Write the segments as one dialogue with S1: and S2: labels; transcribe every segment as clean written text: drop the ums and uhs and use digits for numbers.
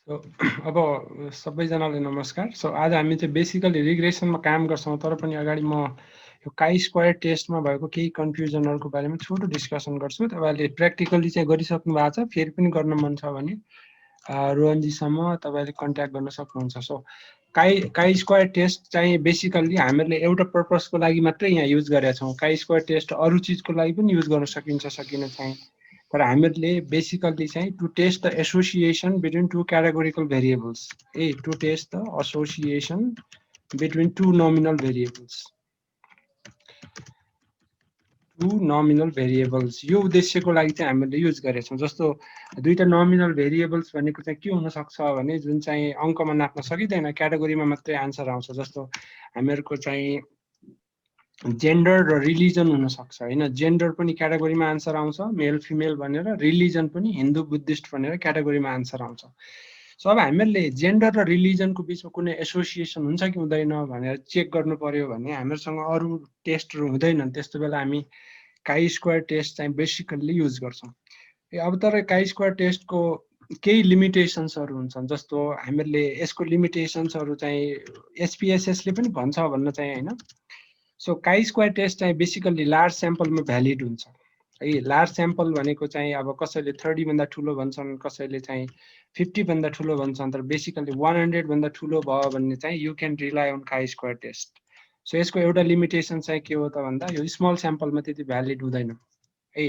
S1: So अब सबैजनालाई नमस्कार। सो आज हामी चाहिँ बेसिकली रिग्रेसनमा काम गर्छौँ, तर पनि अगाडि म यो काई स्क्वायर टेस्टमा भएको केही कन्फ्युजनहरूको बारेमा छोटो डिस्कसन गर्छु। तपाईँहरूले प्र्याक्टिकली चाहिँ गरिसक्नु भएको छ, फेरि पनि गर्न मन छ भने रोहनजीसम्म तपाईँले कन्ट्याक्ट गर्न सक्नुहुन्छ। सो काई स्क्वायर टेस्ट चाहिँ बेसिकली हामीहरूले एउटा पर्पसको लागि मात्रै यहाँ युज गरेका छौँ। काई स्क्वायर टेस्ट अरू चिजको लागि पनि युज गर्न सकिन्छ चाहिँ, तर हामीहरूले बेसिकली चाहिँ to test the association between two categorical variables, to test the association between two nominal variables, यो उद्देश्यको लागि चाहिँ हामीले युज गरेका छौँ। जस्तो दुईटा नोमिनल भेरिएबल्स भनेको चाहिँ के हुन सक्छ भने जुन चाहिँ अङ्कमा नाप्न सकिँदैन, क्याटेगोरीमा मात्रै आन्सर आउँछ। जस्तो हामीहरूको चाहिँ जेन्डर र रिलिजन हुन सक्छ हैन। जेन्डर पनि क्याटेगोरीमा आन्सर आउँछ मेल फिमेल भनेर, रिलिजन पनि हिन्दू बुद्धिस्ट भनेर क्याटेगोरीमा आन्सर आउँछ। सो अब हामीहरूले जेन्डर र रिलिजनको बिचमा कुनै एसोसिएसन हुन्छ कि हुँदैन भनेर चेक गर्नु पर्यो भने हामीहरूसँग अरू टेस्टहरू हुँदैनन्। त्यस्तो बेला हामी काई स्क्वायर टेस्ट चाहिँ बेसिकल्ली युज गर्छौँ। अब तर काई स्क्वायर टेस्टको केही लिमिटेसन्सहरू हुन्छन्। जस्तो हामीहरूले यसको लिमिटेसन्सहरू चाहिँ एसपीएसएसले पनि भन्छ भन्न चाहिँ हैन। सो काई स्क्वायर टेस्ट चाहिँ बेसिकली लार्ज स्याम्पलमा भ्यालिड हुन्छ है। लार्ज स्याम्पल भनेको चाहिँ अब कसैले 30 भन्दा ठुलो भन्छन्, कसैले चाहिँ 50 भन्दा ठुलो भन्छन्, तर बेसिकली 100 भन्दा ठुलो भयो भने चाहिँ you can rely on chi square test. So यसको एउटा लिमिटेसन चाहिँ के हो त भन्दा यो स्मल स्याम्पलमा त्यति भ्यालिड हुँदैन है।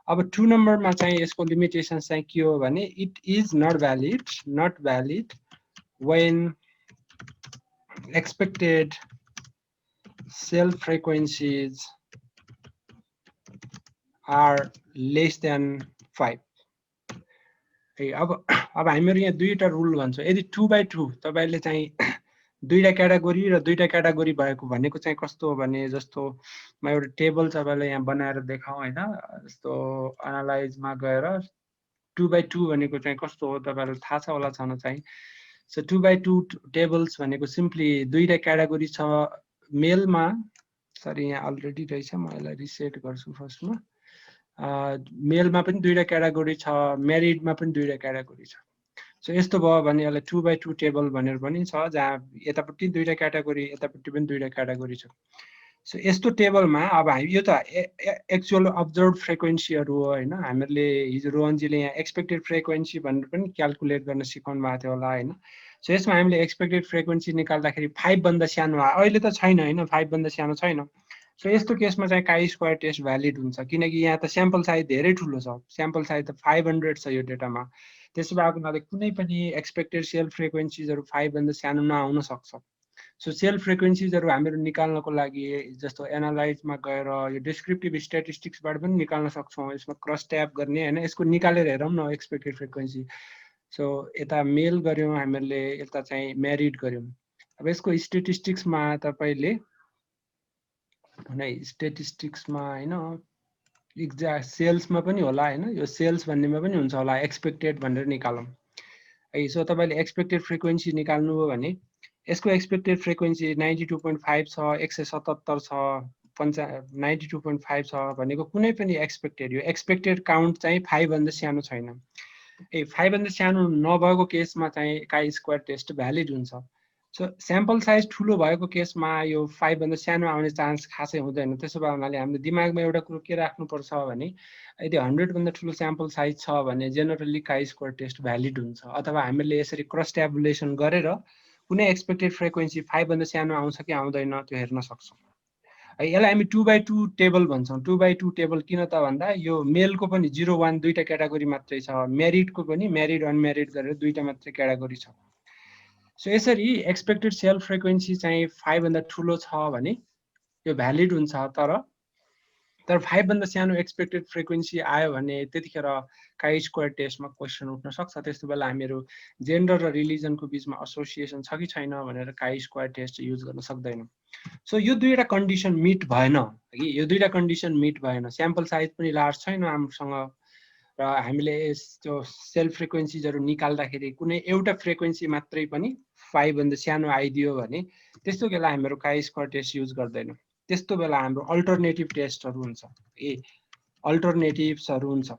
S1: अब 2 नम्बरमा चाहिँ यसको लिमिटेसन चाहिँ के हो भने it is not valid when expected cell frequencies are less than 5 है। अब हामीहरू यहाँ दुईटा रुल भन्छौँ। यदि 2/2 तपाईले चाहिँ दुईटा क्याटेगोरी र दुईटा क्याटेगोरी भएको भनेको चाहिँ कस्तो हो भने, जस्तो म एउटा टेबल तपाईँलाई यहाँ बनाएर देखाउँ हैन। जस्तो एनालाइजमा गएर 2/2 भनेको चाहिँ कस्तो हो तपाईलाई थाहा छ होला छन चाहिँ। सो 2/2 टेबल्स भनेको सिम्पली दुईटा क्याटेगोरी छ मेलमा, सरी यहाँ अलरेडी रहेछ, म यसलाई रिसेट गर्छु फर्स्टमा। मेलमा पनि दुईटा क्याटेगोरी छ, म्यारिडमा पनि दुईटा क्याटेगोरी छ। सो यस्तो भयो भने यसलाई 2/2 टेबल भनेर पनि छ, जहाँ यतापट्टि दुईटा क्याटेगोरी यतापट्टि पनि दुईटा क्याटेगोरी छ। सो यस्तो टेबलमा अब यो त एक्चुअल अब्जर्भ फ्रिक्वेन्सीहरू हो हैन। हामीहरूले हिजो रोहनजीले यहाँ एक्सपेक्टेड फ्रिक्वेन्सी भनेर पनि क्याल्कुलेट गर्न सिकाउनु भएको थियो होला हैन। सो यसमा हामीले एक्सपेक्टेड फ्रिक्वेन्सी निकाल्दाखेरि 5 भन्दा सानो अहिले त छैन हैन, 5 भन्दा सानो छैन। सो यस्तो केसमा चाहिँ काई स्क्वायर टेस्ट भ्यालिड हुन्छ, किनकि यहाँ त स्याम्पल साइज धेरै ठुलो छ। स्याम्पल साइज त 500 छ यो डेटामा। त्यसो भएको हुनाले कुनै पनि एक्सपेक्टेड सेल फ्रिक्वेन्सीजहरू 5 भन्दा सानो नआउन सक्छ। सो सेल फ्रिक्वेन्सीजहरू हामीहरू निकाल्नको लागि जस्तो एनालाइजमा गएर यो डिस्क्रिप्टिभ स्ट्याटिस्टिक्सबाट पनि निकाल्न सक्छौँ। यसमा क्रस ट्याब गर्ने हैन, यसको निकालेर हेरौँ न एक्सपेक्टेड फ्रिक्वेन्सी। सो यता मेल गऱ्यौँ हामीहरूले, यता चाहिँ म्यारिड गऱ्यौँ। अब यसको स्ट्याटिस्टिक्समा तपाईँले स्ट्याटिस्टिक्समा हैन एक्ज्याक्ट सेल्समा पनि होला हैन, यो सेल्स भन्नेमा पनि हुन्छ होला, एक्सपेक्टेड भनेर निकालौँ है। सो तपाईँले एक्सपेक्टेड फ्रिक्वेन्सी निकाल्नु हो भने यसको एक्सपेक्टेड फ्रिक्वेन्सी 92.5 छ, 177 छ, 92.5 छ भनेको कुनै पनि एक्सपेक्टेड, यो एक्सपेक्टेड काउन्ट चाहिँ 5 भन्दा सानो छैन। 5 भन्दा सानो नभएको केसमा चाहिँ काई स्क्वायर टेस्ट भ्यालिड हुन्छ। सो स्याम्पल साइज ठुलो भएको केसमा यो 5 भन्दा सानो आउने चान्स खासै हुँदैन। त्यसो भए हुनाले हामीले दिमागमा एउटा कुरो के राख्नुपर्छ भने यदि 100 भन्दा ठुलो स्याम्पल साइज छ भने generally chi square test valid हुन्छ। अथवा हामीले यसरी क्रस ट्याबुलेसन गरेर कुनै एक्सपेक्टेड फ्रिक्वेन्सी 5 भन्दा सानो आउँछ कि आउँदैन त्यो हेर्न सक्छौँ है। यसलाई हामी 2/2 टेबल भन्छौँ। 2/2 टेबल किन त भन्दा यो मेलको पनि 0 1 दुईटा क्याटेगोरी मात्रै छ, म्यारिडको पनि म्यारिड अनम्यारिड गरेर दुईटा मात्रै क्याटेगोरी छ। सो यसरी एक्सपेक्टेड सेल फ्रिक्वेन्सी चाहिँ 5 भन्दा ठुलो छ भने यो भ्यालिड हुन्छ। तर 5 भन्दा सानो एक्सपेक्टेड फ्रिक्वेन्सी आयो भने त्यतिखेर काई स्क्वायर टेस्टमा क्वेसन उठ्न सक्छ। त्यस्तो बेला हामीहरू जेन्डर र रिलिजनको बिचमा एसोसिएसन छ कि छैन भनेर काई स्क्वायर टेस्ट युज गर्न सक्दैनौँ। सो यो दुईटा कन्डिसन मिट भएन है, यो दुईटा कन्डिसन मिट भएन। स्याम्पल साइज पनि लार्ज छैन हामीसँग र हामीले त्यो सेल फ्रिक्वेन्सीजहरू निकाल्दाखेरि कुनै एउटा फ्रिक्वेन्सी मात्रै पनि 5 भन्दा सानो आइदियो भने त्यस्तो बेला हामीहरू काई स्क्वायर टेस्ट युज गर्दैनौँ। त्यस्तो बेला हाम्रो अल्टरनेटिभ टेस्टहरू हुन्छ, अल्टरनेटिभ्सहरू हुन्छ।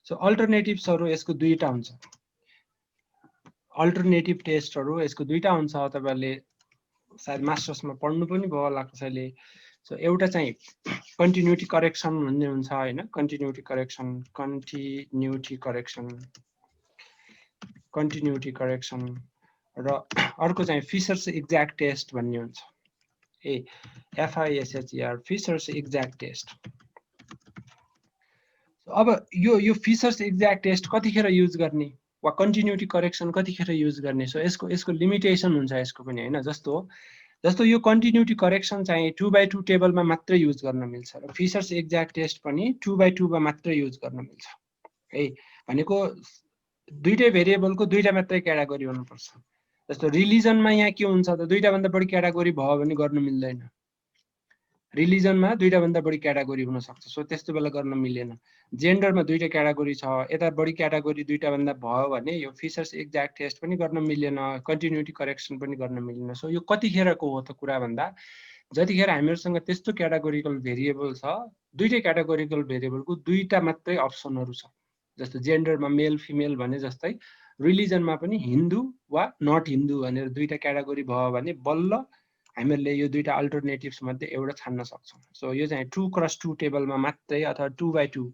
S1: सो अल्टरनेटिभ्सहरू यसको दुईटा हुन्छ। अल्टरनेटिभ टेस्टहरु यसको दुईटा हुन्छ तपाईहरुले सायद मास्टर्समा पढ्नु पनि भयो होला कसैले सो एउटा चाहिँ कन्टिन्युटी करेक्सन भन्ने हुन्छ हैन कन्टिन्युटी करेक्सन र अर्को चाहिँ फिशर्स एक्ज्याक्ट टेस्ट भन्ने हुन्छ FISHER फिशर्स एक्ज्याक्ट टेस्ट अब यो फिशर्स एक्ज्याक्ट टेस्ट कतिखेर युज गर्ने वा कन्टिन्युटी करेक्सन कतिखेर युज गर्ने सो यसको लिमिटेसन हुन्छ यसको पनि हैन जस्तो यो कन्टिन्युटी करेक्सन चाहिँ 2/2 टेबलमा मात्रै युज गर्न मिल्छ र फिशर्स एक्ज्याक्ट टेस्ट पनि 2/2 मा मात्रै युज गर्न मिल्छ है भनेको दुईटै भेरिएबलको दुईटा मात्रै क्याटेगोरी हुनुपर्छ जस्तो रिलिजनमा यहाँ के हुन्छ त दुईटा भन्दा बढी क्याटेगोरी भयो भने गर्न मिल्दैन रिलिजनमा दुईटा भन्दा बढी क्याटेगोरी हुन सक्छ सो त्यस्तो बेला गर्न मिलेन जेन्डरमा दुईटा क्याटेगोरी छ यता बढी क्याटेगोरी दुईटा भन्दा भयो भने यो फिशर्स एक्ज्याक्ट टेस्ट पनि गर्न मिलेन कन्टिन्युटी करेक्सन पनि गर्न मिलेन सो यो कतिखेरको हो त कुरा भन्दा जतिखेर हामीहरुसँग त्यस्तो क्याटेगोरिकल भेरिएबल छ दुईटै क्याटेगोरिकल भेरिएबलको दुईटा मात्रै अप्सनहरु छ जस्तो जेन्डरमा मेल फिमेल भने जस्तै रिलिजनमा पनि हिन्दू वा नट हिन्दू भनेर दुईटा क्याटेगोरी भयो भने बल्ल हामीहरुले यो दुईटा अल्टरनेटिभ्स मध्ये एउटा छान्न सक्छौं सो यो चाहिँ 2x2 टेबलमा मात्रै अथवा 2/2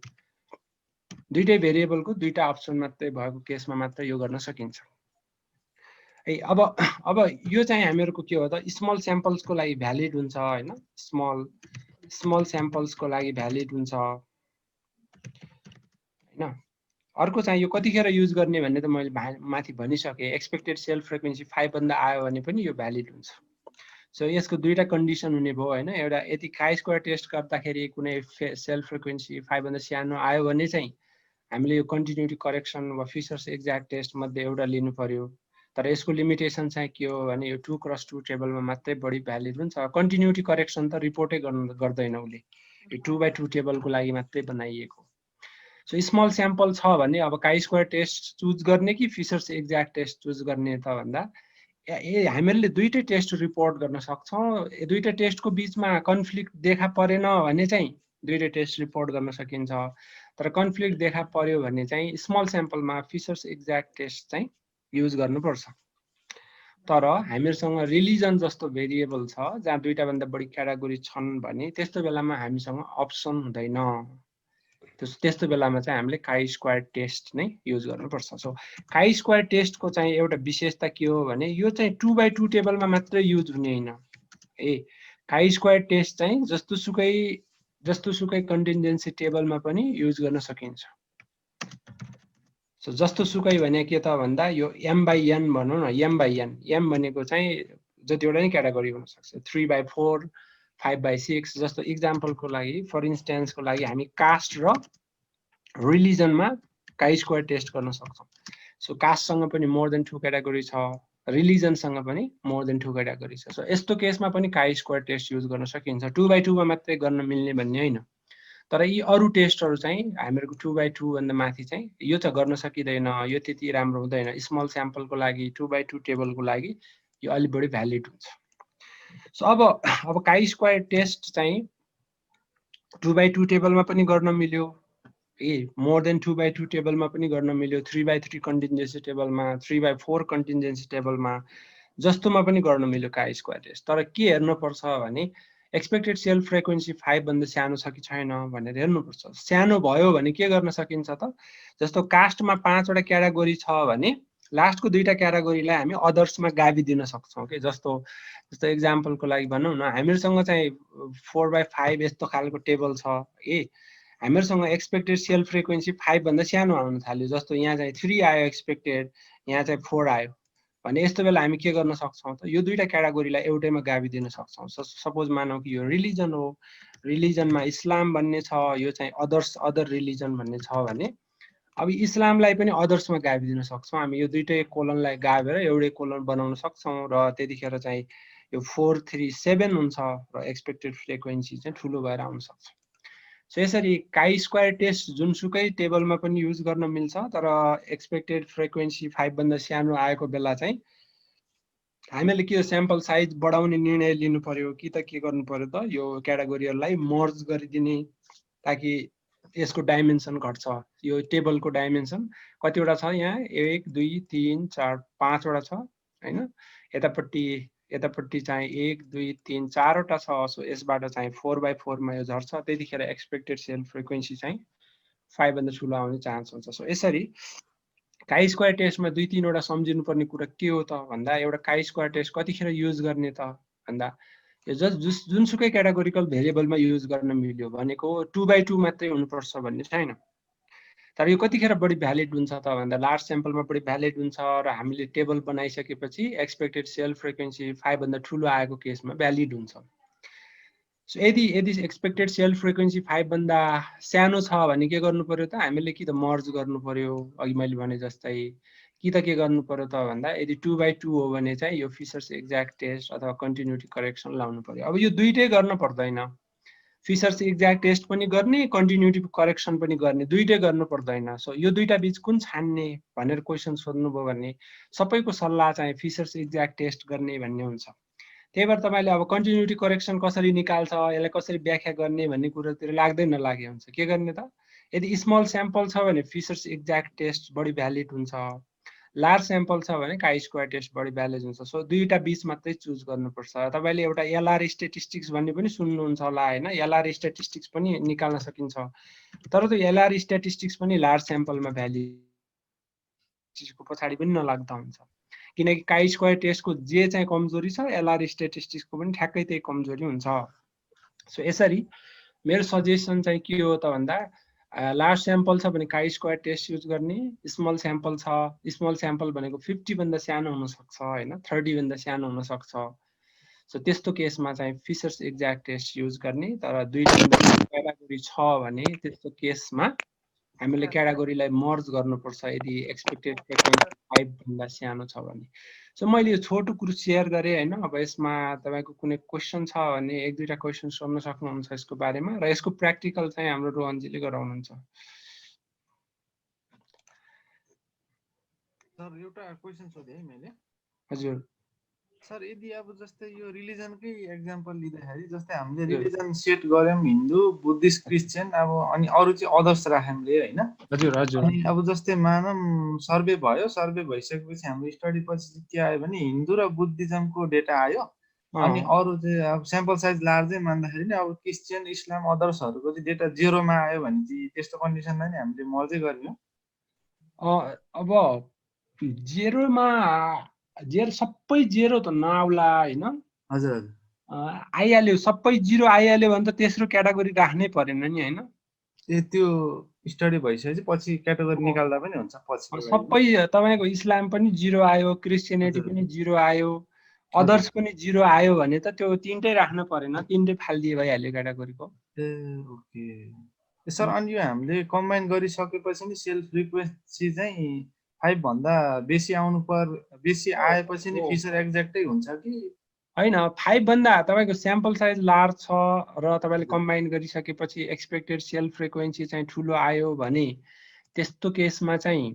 S1: दुईटै भेरिएबलको दुईटा अप्सन मात्रै भएको केसमा मात्रै यो गर्न सकिन्छ है अब यो चाहिँ हामीहरुको के हो त स्मल स्याम्पल्सको लागि भ्यालिड हुन्छ हैन स्मल स्याम्पल्सको लागि भ्यालिड हुन्छ हैन अर्को चाहिँ यो कतिखेर युज गर्ने भन्ने त मैले माथि भनिसके एक्सपेक्टेड सेल फ्रिक्वेन्सी 5 भन्दा आयो भने पनि यो भ्यालिड हुन्छ सो यसको दुईटा कन्डिसन हुने भयो हैन एउटा यदि chi स्क्वायर टेस्ट गर्दाखेरि कुनै सेल फ्रिक्वेन्सी 5 भन्दा सानो आयो भने चाहिँ हामीले यो कन्टिन्युटी करेक्सन वा फिशर्स एक्ज्याक्ट टेस्ट मध्ये एउटा लिनु पर्यो तर यसको लिमिटेसन चाहिँ के हो भने यो 2x2 टेबलमा मात्रै बढी भ्यालिड हुन्छ कन्टिन्युटी करेक्सन त रिपोर्टै गर्दैन उले यो 2/2 टेबलको लागि मात्रै बनाइएको सो स्मल स्याम्पल छ भने अब chi स्क्वायर टेस्ट चुज गर्ने कि फिशर्स एक्ज्याक्ट टेस्ट चुज गर्ने त भन्दा हामीले दुईटै टेस्ट रिपोर्ट गर्न सक्छौं दुईटा टेस्टको बीचमा कन्फ्लिक्ट देखा परेन भने चाहिँ दुईटै टेस्ट रिपोर्ट गर्न सकिन्छ तर कन्फ्लिक्ट देखा पर्यो भने चाहिँ स्मल स्याम्पलमा फिशर्स एक्ज्याक्ट टेस्ट चाहिँ युज गर्नुपर्छ तर हामीहरुसँग रिलिजन जस्तो भेरिएबल छ जहाँ दुईटा भन्दा बढी क्याटेगोरी छन् भने त्यस्तो बेलामा हामीसँग अप्सन हुँदैन त्यस्तो बेलामा चाहिँ हामीले chi स्क्वायर टेस्ट नै युज गर्नुपर्छ सो chi स्क्वायर टेस्टको चाहिँ एउटा विशेषता के हो भने यो चाहिँ 2/2 टेबलमा मात्रै युज हुने हैन chi स्क्वायर टेस्ट चाहिँ जस्तोसुकै कन्टिन्जेन्सी टेबलमा पनि युज गर्न सकिन्छ सो जस्तोसुकै भने के त भन्दा यो m/n भनौं न m भनेको चाहिँ जतिवटा नै क्याटेगोरी हुन सक्छ 3/4 5/6 जस्तो इक्जाम्पलको लागि फर इन्स्टेन्सको लागि हामी कास्ट र रिलिजनमा chi स्क्वायर टेस्ट गर्न सक्छौं सो कास्टसँग पनि मोर देन 2 क्याटेगोरी छ रिलिजनसँग पनि मोर देन 2 क्याटेगोरी छ सो यस्तो केसमा पनि chi स्क्वायर टेस्ट युज गर्न सकिन्छ 2/2 मा मात्रै गर्न मिल्ने भन्ने हैन तर यी अरु टेस्टहरु चाहिँ हामीहरुको 2/2 भन्दा माथि चाहिँ यो चाहिँ गर्न सकिदैन यो त्यति राम्रो हुँदैन स्मल स्याम्पलको लागि 2/2 टेबलको लागि यो अलि बढी भ्यालिड हुन्छ सो अब chi स्क्वायर टेस्ट चाहिँ 2/2 टेबलमा पनि गर्न मिल्यो मोर देन 2/2 टेबलमा पनि गर्न मिल्यो 3/3 कन्टिन्जेन्सी टेबलमा 3/4 कन्टिन्जेन्सी टेबलमा जस्तोमा पनि गर्न मिल्यो chi स्क्वायर टेस्ट तर के हेर्न पर्छ भने एक्सपेक्टेड सेल फ्रिक्वेन्सी 5 भन्दा सानो छ कि छैन भनेर हेर्नुपर्छ सानो भयो भने के गर्न सकिन्छ त जस्तो कास्टमा 5 वटा क्याटेगोरी छ भने लास्टको दुईटा क्याटेगोरीलाई हामी अदर्समा गाबी दिन सक्छौं के जस्तो एक्जाम्पलको लागि भनौं न हामीहरुसँग चाहिँ 4/5 यस्तो खालको टेबल छ हामीहरुसँग एक्सपेक्टेड सेल फ्रिक्वेन्सी 5 भन्दा सानो आउन थाल्यो जस्तो यहाँ चाहिँ 3 आयो एक्सपेक्टेड यहाँ चाहिँ 4 आयो भने यस्तो बेला हामी के गर्न सक्छौं त यो दुईटा क्याटेगोरीलाई एउटैमा गाबी दिन सक्छौं सपोज मानौ कि यो रिलिजन हो रिलिजनमा इस्लाम भन्ने छ यो चाहिँ अदर रिलिजन भन्ने छ भने अब इस्लामलाई पनि अदर्समा गाबी दिन सक्छौं हामी यो दुईटै कोलनलाई गाबेर एउटै कोलन बनाउन सक्छौं र त्यतिखेर चाहिँ यो 437 हुन्छ र एक्सपेक्टेड फ्रिक्वेन्सी चाहिँ ठुलो भएर आउन सक्छ सो यसरी chi स्क्वायर टेस्ट जुनसुकै टेबलमा पनि युज गर्न मिल्छ तर एक्सपेक्टेड फ्रिक्वेन्सी 5 भन्दा सानो आएको बेला चाहिँ हामीले के स्याम्पल साइज बढाउने निर्णय लिनु पर्यो कि त के गर्नु पर्यो त यो क्याटेगोरीहरुलाई मर्ज गरिदिने ताकि यसको डाइमेन्सन घट्छ। यो टेबलको डाइमेन्सन कतिवटा छ यहाँ 1 2 3 4 5 वटा छ हैन। यतापट्टि चाहिँ 1 2 3 4 वटा छ। सो यसबाट चाहिँ 4/4 मा यो झर्छ। त्यतिखेर एक्सपेक्टेड सेल फ्रिक्वेन्सी चाहिँ 5 भन्दा ठुलो आउने चान्स हुन्छ। सो यसरी काई स्क्वायर टेस्टमा 2-3 वटा सम्झिनु पर्ने कुरा के हो त भन्दा एउटा काई स्क्वायर टेस्ट कतिखेर युज गर्ने त भन्दा यो जुनसुकै क्याटेगोरिकल भेरिएबलमा युज गर्न मिल्यो भनेको 2/2 मात्रै हुनुपर्छ भन्ने छैन। तर यो कतिखेर बढी भ्यालिड हुन्छ त भन्दा लार्ज स्याम्पलमा बढी भ्यालिड हुन्छ र हामीले टेबल बनाइसकेपछि एक्सपेक्टेड सेल फ्रिक्वेन्सी 5 भन्दा ठुलो आएको केसमा भ्यालिड हुन्छ। सो यदि एक्सपेक्टेड सेल फ्रिक्वेन्सी 5 भन्दा सानो छ भने के गर्नु पर्यो त हामीले कि त मर्ज गर्नु पर्यो अघि मैले भने जस्तै, कि त के गर्नु पर्यो त भन्दा यदि 2/2 हो भने चाहिँ यो फिशर्स एक्ज्याक्ट टेस्ट अथवा कन्टिन्युटी करेक्सन लाउनु पर्यो। अब यो दुईटै गर्न पर्दैन, फिशर्स एक्ज्याक्ट टेस्ट पनि गर्ने कन्टिन्युटी करेक्सन पनि गर्ने, दुईटै गर्नु पर्दैन। सो यो दुईटा बीच कुन छान्ने भनेर क्वेसन सोध्नुभयो भने सबैको सल्लाह चाहिँ फिशर्स एक्ज्याक्ट टेस्ट गर्ने भन्ने हुन्छ। त्यही भएर तपाईले अब कन्टिन्युटी करेक्सन कसरी निकाल्छ, यसलाई कसरी व्याख्या गर्ने भन्ने कुरातिर लाग्दै नलागे हुन्छ। के गर्ने त यदि स्मल स्याम्पल छ भने फिशर्स एक्ज्याक्ट टेस्ट बढी भ्यालिड हुन्छ, लार्ज स्याम्पल छ भने काई स्क्वायर टेस्ट बढी भ्यालिड हुन्छ। सो दुईटा बीच मात्रै चुज गर्नुपर्छ। तपाईले एउटा एलआर स्ट्याटिस्टिक्स भन्ने पनि सुन्नुहुन्छ होला हैन। एलआर स्ट्याटिस्टिक्स पनि निकाल्न सकिन्छ, तर त्यो एलआर स्ट्याटिस्टिक्स पनि लार्ज स्याम्पलमा भ्यालिड को पछाडी पनि नलाग्दा हुन्छ, किनकि काई स्क्वायर टेस्टको जे चाहिँ कमजोरी छ एलआर स्ट्याटिस्टिक्सको पनि ठ्याक्कै त्यही कमजोरी हुन्छ। सो यसरी मेरो सजेसन चाहिँ के हो त भन्दा लार्ज स्याम्पल छ भने काई स्क्वायर टेस्ट युज गर्ने, स्मल स्याम्पल छ, स्मल स्याम्पल भनेको 50 भन्दा सानो हुन सक्छ हैन, 30 भन्दा सानो हुन सक्छ। सो त्यस्तो केसमा चाहिँ फिशर्स एक्ज्याक्ट टेस्ट युज गर्ने। तर दुईटा क्याटेगोरी छ भने त्यस्तो केसमा हामीले क्याटेगोरीलाई मर्ज गर्नुपर्छ यदि एक्सपेक्टेड फ्रिक्वेन्सी 5 भन्दा सानो छ भने। सो मैले यो छोटो कुरो सेयर गरेँ हैन। अब यसमा तपाईको कुनै क्वेशन छ भने एक दुईटा क्वेशन सोध्न सक्नुहुन्छ यसको बारेमा, र यसको प्र्याक्टिकल चाहिँ हाम्रो रोहनजीले गराउनुहुन्छ।
S2: सर एउटा क्वेशन सोधे है मैले।
S1: हजुर
S2: सर यदि अब जस्तै यो रिलिजनकै एक्जाम्पल लिँदाखेरि जस्तै हामीले रिलिजन सेट गर्यौं हिन्दू बुद्धिस्ट क्रिस्चियन अब अनि अरु चाहिँ अदर्स राख्यौंले हैन।
S1: हजुर हजुर
S2: अनि अब जस्तै मानम सर्वे भयो, सर्वे भइसकेपछि हाम्रो स्टडी पछि के आयो भने हिन्दू र बुद्धिज्मको डेटा आयो। अनि अरु चाहिँ अब स्याम्पल साइज लार्जै मान्दाखेरि नि अब क्रिस्चियन इस्लाम अदर्सहरुको चाहिँ डेटा 0 मा आयो भने चाहिँ त्यस्तो कन्डिसनमा नि हामीले मर्जै गर्ने हो।
S1: अब 0 मा सबै 0 त नआउला हैन।
S2: हजुर हजुर
S1: आइहाल्यो, सबै 0 आइहाल्यो भने त तेस्रो क्याटेगोरी राख्नै परेन नि हैन।
S2: ए त्यो स्टडी भइसकेपछि पछि क्याटेगोरी निकाल्दा पनि हुन्छ पछि।
S1: सबै तपाईको इस्लाम पनि 0 आयो, क्रिस्चियनिटी पनि 0 आयो, अदर्स पनि 0 आयो भने त त्यो तीनटै राख्न परेन, तीनटै फाल्दिए भइहाल्यो क्याटेगोरीको।
S2: ए ओके सर। अनि यो हामीले कम्बाइन गरिसकेपछि नि सेल फ्रिक्वेन्सी चाहिँ 5 भन्दा बेसी बेसी आएपछि नि फिचर एक्ज्याक्टै हुन्छ कि
S1: हैन? 5 भन्दा तपाईको स्याम्पल साइज लार्ज छ र तपाईले कम्बाइन गरिसकेपछि एक्सपेक्टेड सेल फ्रिक्वेन्सी चाहिँ ठुलो आयो भने त्यस्तो केसमा चाहिँ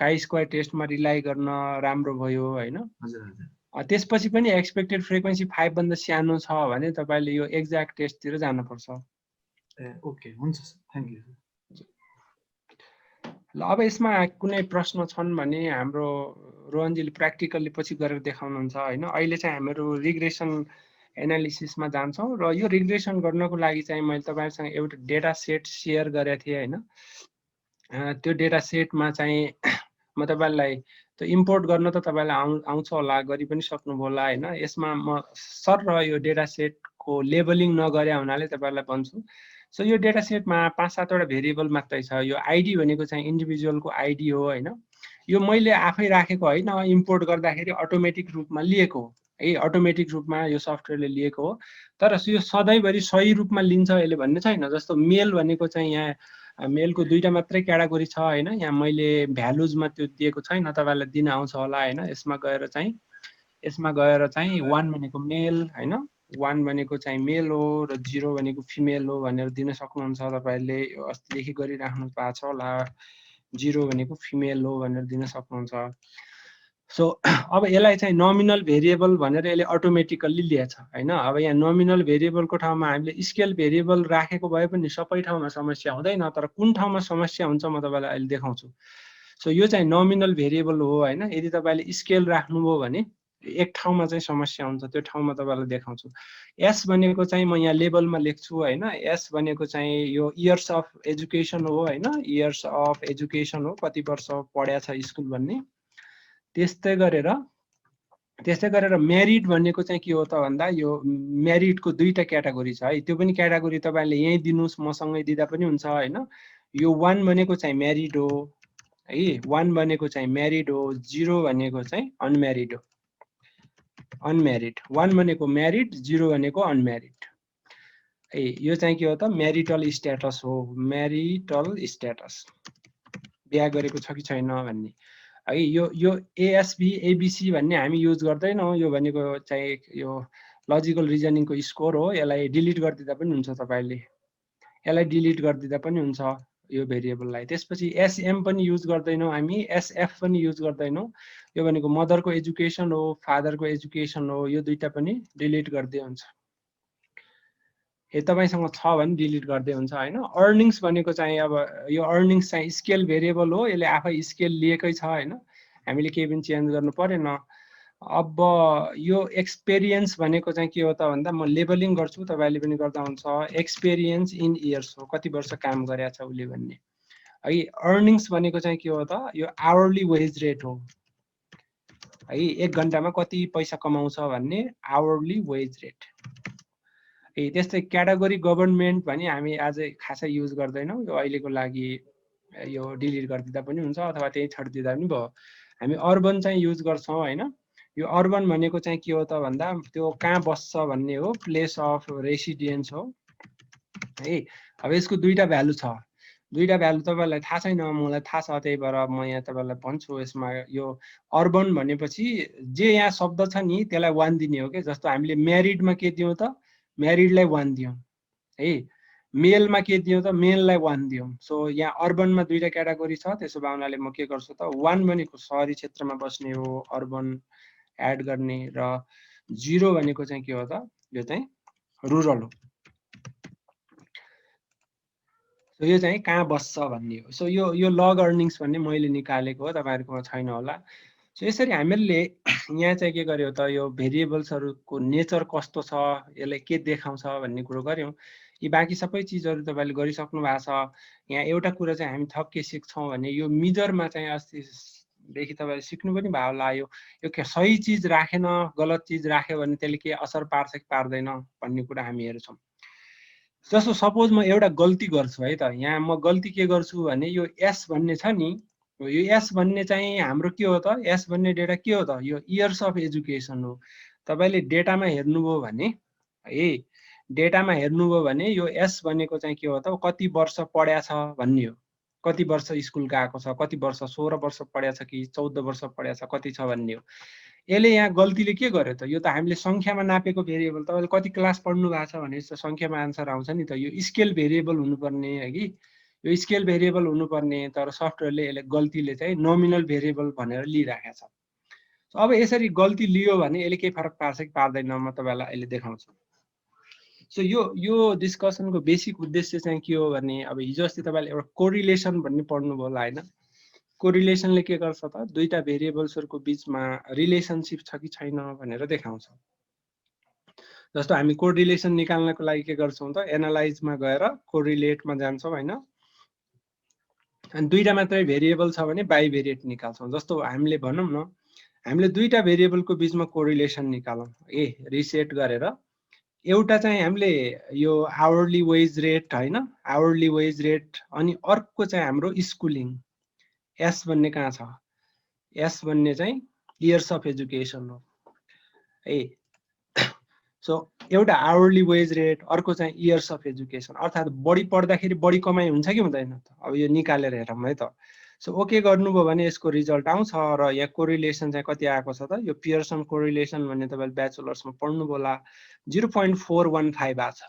S1: काई स्क्वायर टेस्टमा रिलाइ गर्न राम्रो भयो हैन।
S2: हजुर हजुर
S1: त्यसपछि पनि एक्सपेक्टेड फ्रिक्वेन्सी 5 भन्दा सानो छ भने तपाईले यो एक्ज्याक्ट टेस्टतिर जानुपर्छ।
S2: ए ओके हुन्छ सर, थ्यांक यू।
S1: ल अब यसमा कुनै प्रश्न छन् भने हाम्रो रोहनजीले प्र्याक्टिकली पछि गरेर देखाउनुहुन्छ हैन। अहिले चाहिँ हाम्रो रिग्रेसन एनालिसिसमा जान्छौं र यो रिग्रेसन गर्नको लागि चाहिँ मैले तपाईहरुसँग एउटा डेटा सेट शेयर गरेको थिएँ हैन। त्यो डेटा सेटमा चाहिँ म तपाईलाई त्यो इम्पोर्ट गर्न त तपाईलाई आउँछ होला, गरि पनि सक्नुभयो होला हैन। यसमा म सर र यो डेटा सेटको लेबलिङ नगरे हुनाले तपाईलाई भन्छु। सो यो डेटा सेटमा 5-7 वटा भेरिएबल मात्रै छ। यो आइडी भनेको चाहिँ इन्डिभिजुअलको आइडी हो हैन। यो मैले आफै राखेको हैन, इम्पोर्ट गर्दाखेरि अटोमेटिक रूपमा लिएको हो है, अटोमेटिक रूपमा यो सफ्टवेयरले लिएको हो। तर यो सधैँभरि सही रूपमा लिन्छ यसले भन्ने छैन। जस्तो मेल भनेको चाहिँ यहाँ मेलको दुईटा मात्रै क्याटेगोरी छ हैन। यहाँ मैले भ्यालुजमा त्यो दिएको छैन, तपाईलाई दिन आउँछ होला हैन। यसमा गएर चाहिँ 1 भनेको मेल हैन, 1 भनेको चाहिँ मेल हो र 0 भनेको फिमेल हो भनेर दिन सक्नुहुन्छ। तपाईले अस्तिदेखि गरिराख्नु भएको छ होला, 0 भनेको फिमेल हो भनेर दिन सक्नुहुन्छ। सो अब यसलाई चाहिँ नोमिनल भेरिएबल भनेर यसले अटोमेटिकल्ली लिएछ हैन। अब यहाँ नोमिनल भेरिएबलको ठाउँमा हामीले स्केल भेरिएबल राखेको भए पनि सबै ठाउँमा समस्या हुँदैन, तर कुन ठाउँमा समस्या हुन्छ म तपाईलाई अहिले देखाउँछु। सो यो चाहिँ नोमिनल भेरिएबल हो हैन। यदि तपाईले स्केल राख्नुभयो भने एक ठाउँमा चाहिँ समस्या हुन्छ, त्यो ठाउँमा तपाईलाई देखाउँछु। एस भनेको चाहिँ म यहाँ लेबलमा लेख्छु हैन। एस भनेको चाहिँ यो इयर्स अफ एजुकेसन हो हैन, इयर्स अफ एजुकेसन हो, कति वर्ष पढ्या छ स्कुल भन्ने। त्यस्तै गरेर मेरिट भनेको चाहिँ के हो त भन्दा यो मेरिटको दुईटा क्याटेगोरी छ है। त्यो पनि क्याटेगोरी तपाईले यही दिनुस्, मसँगै दिदा पनि हुन्छ हैन। यो 1 भनेको चाहिँ मेरिट हो है, 1 भनेको चाहिँ मेरिट हो, 0 भनेको चाहिँ अनमेरिड हो। अनमेरिड 1 भनेको मेरिट, 0 भनेको अनमेरिड है। यो चाहिँ के हो त मेरिटल स्ट्याटस हो, मेरिटल स्ट्याटस, बिहा गरेको छ कि छैन भन्ने है। यो एएसबी एबीसी भन्ने हामी युज गर्दैनौँ। यो भनेको चाहिँ यो लजिकल रिजनिङको स्कोर हो। यसलाई डिलिट गरिदिँदा पनि हुन्छ, तपाईले यसलाई डिलिट गरिदिँदा पनि हुन्छ यो भेरिएबललाई। त्यसपछि एसएम पनि युज गर्दैनौँ हामी, एसएफ पनि युज गर्दैनौँ। यो भनेको मदरको एजुकेसन हो, फादरको एजुकेसन हो, यो दुईटा पनि डिलिट गर्दै हुन्छ। तपाईसँग छ भने डिलिट गर्दै हुन्छ हैन। अर्निङ्स भनेको चाहिँ अब यो अर्निङ्स चाहिँ स्केल भेरिएबल हो, यसले आफै स्केल लिएकै छ हैन, हामीले केही पनि चेन्ज गर्नु परेन। अब यो एक्सपिरियन्स भनेको चाहिँ के हो त भन्दा म लेबलिङ गर्छु, तपाईले पनि गर्दा हुन्छ। एक्सपिरियन्स इन इयर्स हो, कति वर्ष काम गरेछ उले भन्ने है। अर्निङ्स भनेको चाहिँ के हो त, यो आवरली वेज रेट हो है, एक घण्टामा कति पैसा कमाउँछ भन्ने आवरली वेज रेट। त्यस्तै क्याटेगोरी गभर्नमेन्ट भने हामी आज खासै युज गर्दैनौँ, यो अहिलेको लागि यो डिलिट गरिदिँदा पनि हुन्छ अथवा त्यही छाडिदिँदा पनि भयो। हामी अर्बन चाहिँ युज गर्छौँ हैन। यो अर्बन भनेको चाहिँ के हो त भन्दा त्यो कहाँ बस्छ भन्ने हो, प्लेस अफ रेसिडेन्स हो है। अब यसको दुईटा भ्यालु छ, दुईटा भ्यालु तपाईलाई थाहा छैन, मलाई थाहा छ, त्यही भएर म यहाँ तपाईलाई भन्छु। यसमा यो अर्बन भनेपछि जे यहाँ शब्द छ नि त्यसलाई 1 दिने हो के। जस्तो हामीले म्यारिडमा के दियौँ त, म्यारिडलाई 1 दियौँ है, मेलमा के दियौँ त, मेललाई 1 दियौँ। सो यहाँ अर्बनमा दुईटा क्याटेगोरी छ, त्यसो भए हुनाले म के गर्छु त 1 भनेको सहरी क्षेत्रमा बस्ने हो, अर्बन एड गर्ने, र 0 भनेको चाहिँ के हो त, यो चाहिँ रुरल हो। सो यो चाहिँ कहाँ बस्छ भन्ने हो। सो यो लग अर्निङ्स भन्ने मैले निकालेको हो, तपाईहरुकोमा छैन होला। सो यसरी हामीले यहाँ चाहिँ के गर्यो त, यो भेरिएबल्सहरुको नेचर कस्तो छ, यसले के देखाउँछ भन्ने कुरो गर्यौं। यी बाँकी सबै चिजहरु तपाईले गरिसक्नु भएको छ। यहाँ एउटा कुरा चाहिँ हामी थप के सिक्छौं भने यो मिजरमा चाहिँ अस्तिदेखि तपाईले सिक्नु पनि भयो होला, यो सही चिज राखेन गलत चिज राख्यो भने त्यसले के असर पार्छ कि पार्दैन भन्ने कुरा हामी हेर्छौं। जस्तो सपोज म एउटा गल्ती गर्छु है त, यहाँ म गल्ती के गर्छु भने यो एस भन्ने छ नि, यो एस भन्ने चाहिँ हाम्रो के हो त, एस भन्ने डेटा के हो त, यो इयर्स अफ एजुकेसन हो। तपाईले डेटामा हेर्नुभयो भने है, डेटामा हेर्नुभयो भने यो एस भनेको चाहिँ के हो त, कति वर्ष पढ्या छ भन्ने हो। कति वर्ष स्कुल गएको छ, कति वर्ष 16 वर्ष पढ्या छ कि 14 वर्ष पढ्या छ, कति छ भन्ने हो। यसले यहाँ गल्तीले के गर्यो त, यो त हामीले संख्यामा नापेको भेरिएबल, तपाईले कति क्लास पढ्नु भएको छ भने संख्यामा आन्सर आउँछ नि त। यो स्केल भेरिएबल हुनुपर्ने है कि, यो स्केल भेरिएबल हुनुपर्ने, तर सफ्टवेयरले यसले गल्तीले चाहिँ नोमिनल भेरिएबल भनेर लिइराखेको छ। अब यसरी गल्ती लियो भने यसले के फरक पार्छ कि पार्दैन म तपाईलाई अहिले देखाउँछु। सो यो डिस्कसनको बेसिक उद्देश्य चाहिँ के हो भने, अब हिजो अस्ति तपाईले एउटा कोरिलेसन भन्ने पढ्नुभयो होला हैन। कोरिलेसनले के गर्छ त, दुईटा भेरिएबल्सहरुको बीचमा रिलेसनशिप छ कि छैन भनेर देखाउँछ। जस्तो हामी कोरिलेसन निकाल्नको लागि के गर्छौं त, एनालाइजमा गएर कोरिलेटमा जान्छौं हैन। अनि दुईटा मात्रै भेरिएबल छ भने बाइभेरिएट निकाल्छौं। जस्तो हामीले भनौं न, हामीले दुईटा भेरिएबलको बीचमा कोरिलेसन निकालौं, रिसेट गरेर एउटा चाहिँ हामीले यो आवरली वेज रेट हैन, आवरली वेज रेट, अनि अर्को चाहिँ हाम्रो स्कुलिङ एस भन्ने कहाँ छ, एस भन्ने चाहिँ इयर्स अफ एजुकेसन हो है। सो एउटा आवरली वेज रेट, अर्को चाहिँ इयर्स अफ एजुकेसन, अर्थात् बढी पढ्दाखेरि बढी कमाइ हुन्छ कि हुँदैन त, अब यो निकालेर हेरौँ है त। सो ओके गर्नुभयो भने यसको रिजल्ट आउँछ। र यहाँ कोरिलेसन चाहिँ कति आएको छ त, यो पियर्सन कोरिलेसन भन्ने तपाईले ब्याचलर्समा पढ्नुभयो होला, 0.415 आएको छ।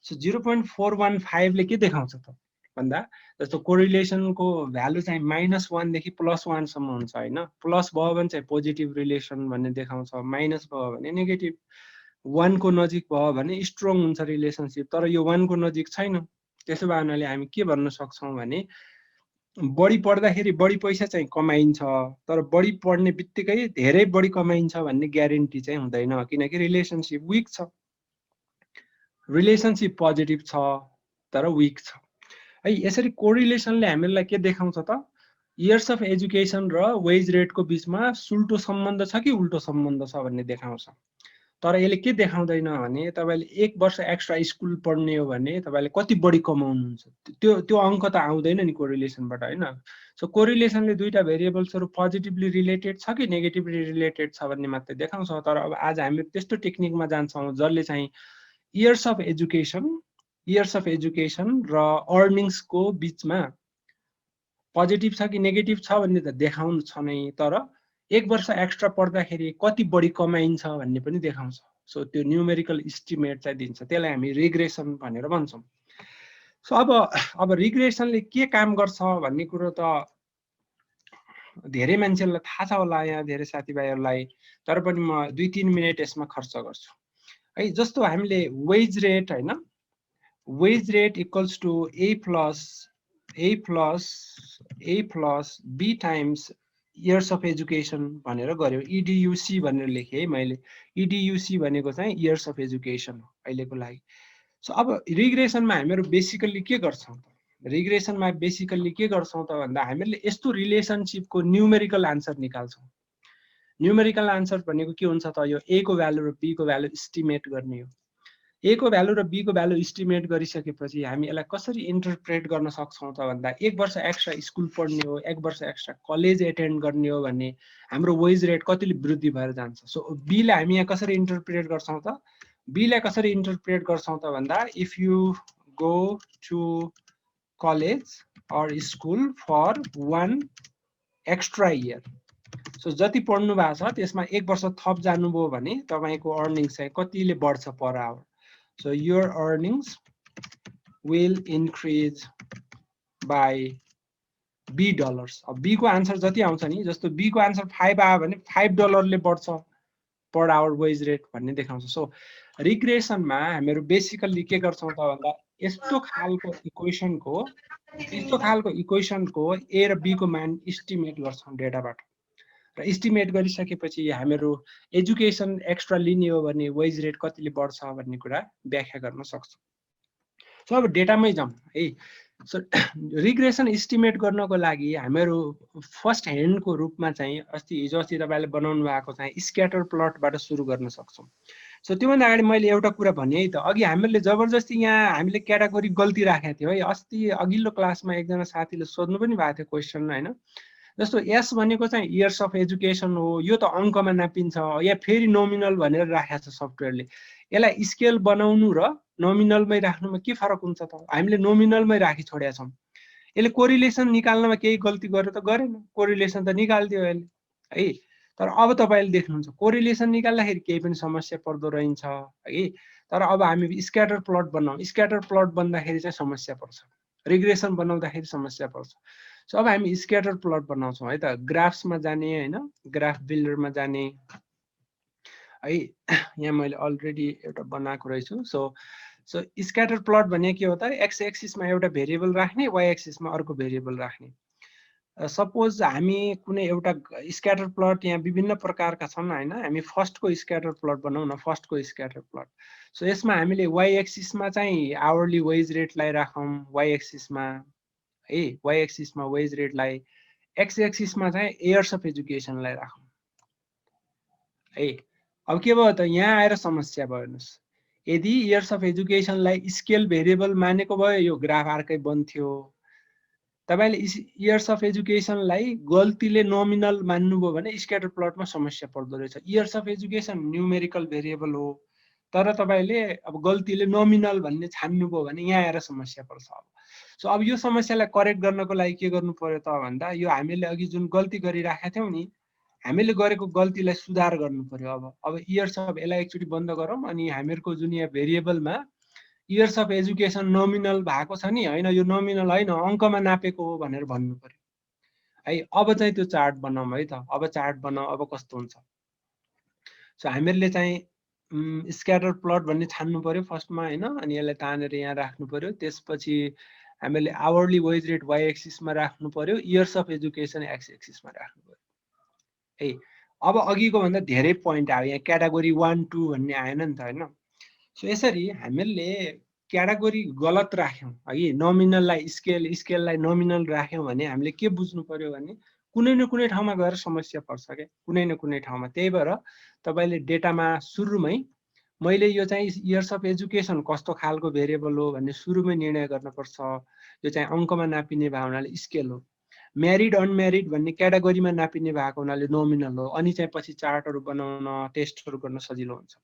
S1: सो 0.415 ले के देखाउँछ त, भन्दा जस्तो कोरिलेसनको भ्यालु चाहिँ -1 देखि +1 सम्म हुन्छ हैन। प्लस भयो भने चाहिँ पोजिटिभ रिलेसन भन्ने देखाउँछ, माइनस भयो भने नेगेटिभ। 1 को नजिक भयो भने स्ट्रङ हुन्छ रिलेसनशिप, तर यो 1 को नजिक छैन। त्यसो भए हुनाले हामी के भन्न सक्छौँ भने बढी पढ्दाखेरि बढी पैसा चाहिँ कमाइन्छ, तर बढी पढ्ने बित्तिकै धेरै बढी कमाइन्छ भन्ने ग्यारेन्टी चाहिँ हुँदैन, किनकि रिलेसनशिप विक छ। रिलेसनशिप पोजिटिभ छ तर विक छ है। यसरी कोरिलेसनले हामीलाई के देखाउँछ त, इयर्स अफ एजुकेसन र वेज रेटको बिचमा सुल्टो सम्बन्ध छ कि उल्टो सम्बन्ध छ भन्ने देखाउँछ। तर यसले के देखाउँदैन भने तपाईले 1 वर्ष एक्स्ट्रा स्कुल पढ्ने हो भने तपाईले कति बढी कमाउनुहुन्छ, त्यो अंक त आउँदैन नि कोरिलेसनबाट हैन। सो कोरिलेसनले दुईटा भेरिएबल्सहरु पोजिटिभली रिलेटेड छ कि नेगेटिभली रिलेटेड छ भन्ने मात्रै देखाउँछ। तर अब आज हामी त्यस्तो टेक्निकमा जान्छौँ जसले चाहिँ इयर्स अफ एजुकेसन र अर्निङ्सको बिचमा पोजिटिभ छ कि नेगेटिभ छ भन्ने त देखाउँछ नै, तर 1 वर्ष एक्स्ट्रा पढ्दाखेरि कति बढी कमाइन्छ भन्ने पनि देखाउँछ। सो त्यो न्युमेरिकल इस्टिमेट चाहिँ दिन्छ, त्यसलाई हामी रिग्रेसन भनेर भन्छौँ। सो अब रिग्रेसनले के काम गर्छ भन्ने कुरो त धेरै मान्छेलाई थाहा छ होला, यहाँ धेरै साथीभाइहरूलाई, तर पनि म 2-3 मिनेट यसमा खर्च गर्छु है। जस्तो हामीले वेज रेट हैन, wage rate equals to A plus B times years of education भनेर गर्यो। EDUC भनेर लेखेँ है मैले। EDUC भनेको चाहिँ इयर्स अफ एजुकेसन हो अहिलेको लागि। सो अब रिग्रेसनमा हामीहरू बेसिकल्ली के गर्छौँ त, रिग्रेसनमा बेसिकल्ली के गर्छौँ त भन्दा हामीहरूले यस्तो रिलेसनशिपको न्युमेरिकल आन्सर निकाल्छौँ। न्युमेरिकल आन्सर भनेको के हुन्छ त, यो A को भ्यालु र B को भ्यालु इस्टिमेट गर्ने हो। A को भ्यालु र B को भ्यालु इस्टिमेट गरिसकेपछि हामी यसलाई कसरी इन्टरप्रेट गर्न सक्छौँ त भन्दा 1 वर्ष एक्स्ट्रा स्कुल पढ्ने हो, 1 वर्ष एक्स्ट्रा कलेज एटेन्ड गर्ने हो भने हाम्रो वेज रेट कतिले वृद्धि भएर जान्छ। सो B लाई हामी यहाँ कसरी इन्टरप्रेट गर्छौँ त, B लाई कसरी इन्टरप्रेट गर्छौँ त भन्दा if you go to college or school for 1 extra year, so जति पढ्नु भएको छ त्यसमा 1 वर्ष थप जानुभयो भने तपाईको अर्निङ्स चाहिँ कतिले बढ्छ per hour. So your earnings will increase by $B. अब B को आन्सर जति आउँछ नि, जस्तो B को आन्सर 5 आयो भने $5 ले बढ्छ पर आवर वेज रेट भन्ने देखाउँछ। सो रिग्रेसनमा हामीहरू बेसिकल्ली के गर्छौँ त भन्दा यस्तो खालको इक्वेसनको A र B को मान इस्टिमेट गर्छौँ डेटाबाट, र इस्टिमेट गरिसकेपछि हामीहरू एजुकेसन एक्स्ट्रा लिने हो भने वेज रेट कतिले बढ्छ भन्ने कुरा व्याख्या गर्न सक्छौँ। सो अब डेटामै जाउँ है। सो रिग्रेसन इस्टिमेट गर्नको लागि हामीहरू फर्स्ट ह्यान्डको रूपमा चाहिँ हिजो अस्ति तपाईँले बनाउनु भएको चाहिँ स्क्याटर प्लटबाट सुरु गर्न सक्छौँ। सो त्योभन्दा अगाडि मैले एउटा कुरा भने है त, अघि हामीले जबरजस्ती यहाँ हामीले क्याटेगोरी गल्ती राखेको थियो है। अस्ति अघिल्लो क्लासमा एकजना साथीले सोध्नु पनि भएको थियो क्वेसन हैन, जस्तो एस भनेको चाहिँ इयर्स अफ एजुकेसन हो, यो त अङ्कमा नापिन्छ, या फेरि नोमिनल भनेर राखेको छ सफ्टवेयरले। यसलाई स्केल बनाउनु र नोमिनलमै राख्नुमा के फरक हुन्छ त, हामीले नोमिनलमै राखी छोडेका छौँ। यसले कोरिलेसन निकाल्नमा केही गल्ती गर्यो त गरेन, कोरिलेसन त निकाल्दियो यसले है। तर अब तपाईँले देख्नुहुन्छ कोरिलेसन निकाल्दाखेरि केही पनि समस्या पर्दो रहन्छ है। तर अब हामी स्क्याटर प्लट बनाउँ, स्क्याटर प्लट बन्दाखेरि चाहिँ समस्या पर्छ, रिग्रेसन बनाउँदाखेरि समस्या पर्छ। सो अब हामी स्क्याटर प्लट बनाउँछौँ है त, ग्राफ्समा जाने हैन, ग्राफ बिल्डरमा जाने है। यहाँ मैले अलरेडी एउटा बनाएको रहेछु। सो स्क्याटर प्लट भने के हो त, एक्स एक्सिसमा एउटा भेरिएबल राख्ने, वाइ एक्सिसमा अर्को भेरिएबल राख्ने। सपोज हामी कुनै एउटा स्क्याटर प्लट यहाँ विभिन्न प्रकारका छन् हैन, हामी फर्स्टको स्क्याटर प्लट बनाउँ न, फर्स्टको स्क्याटर प्लट। सो यसमा हामीले वाइ एक्सिसमा चाहिँ आवरली वेज रेटलाई राखौँ वाइ एक्सिसमा है, वाइ एक्सिसमा वेज रेटलाई, एक्स एक्सिसमा चाहिँ इयर्स अफ एजुकेसनलाई राखौँ है। अब के भयो त, यहाँ आएर समस्या भयो। हेर्नुहोस्, यदि इयर्स अफ एजुकेसनलाई स्केल भेरिएबल मानेको भए यो ग्राफ अर्कै बन्थ्यो। तपाईले इयर्स अफ एजुकेसनलाई गल्तीले नोमिनल मान्नुभयो भने स्क्याटर प्लटमा समस्या पर्दो रहेछ। Years of education numerical variable हो, तर तपाईले अब गल्तीले नोमिनल भन्ने छान्नुभयो भने यहाँ आएर समस्या पर्छ। सो अब यो समस्यालाई करेक्ट गर्नको लागि के गर्नु पर्यो त भन्दा यो हामीले अघि जुन गल्ती गरिराखेका थियौँ नि, हामीले गरेको गल्तीलाई सुधार गर्नु पर्यो। अब इयर्स अफ, यसलाई एकचोटि बन्द गरौँ अनि हामीहरूको जुन यहाँ भेरिएबलमा इयर्स अफ एजुकेसन नोमिनल भएको छ नि हैन, यो नोमिनल हैन अङ्कमा नापेको हो भनेर भन्नु पर्यो है। अब चाहिँ त्यो चार्ट बनाऊ है त, अब चार्ट बनाऊ, अब कस्तो हुन्छ। सो हामीहरूले चाहिँ स्क्याटर प्लट भन्ने छान्नु पर्यो फर्स्टमा हैन, अनि यसलाई तानेर यहाँ राख्नु पर्यो। त्यसपछि हामीले आवरली वेज रेट वाइ एक्सिसमा राख्नु पर्यो, इयर्स अफ एजुकेसन एक्स एक्सिसमा राख्नु पर्यो है। अब अघिको भन्दा धेरै पोइन्ट आयो, यहाँ क्याटेगोरी 1 2 भन्ने आएन नि त हैन। सो यसरी हामीले क्याटेगोरी गलत राख्यौँ है, नोमिनललाई स्केललाई नोमिनल राख्यौँ भने हामीले के बुझ्नु पर्यो भने कुनै न कुनै ठाउँमा गएर समस्या पर्छ क्या, कुनै न कुनै ठाउँमा। त्यही भएर तपाईँले डेटामा सुरुमै मैले यो चाहिँ इयर्स अफ एजुकेसन कस्तो खालको भेरिएबल हो भन्ने सुरुमै निर्णय गर्नुपर्छ। यो चाहिँ अङ्कमा नापिने भएको हुनाले स्केल हो। म्यारिड अनम्यारिड भन्ने क्याटेगोरीमा नापिने भएको हुनाले नोमिनल हो। अनि चाहिँ पछि चार्टहरू बनाउन टेस्टहरू गर्न सजिलो हुन्छ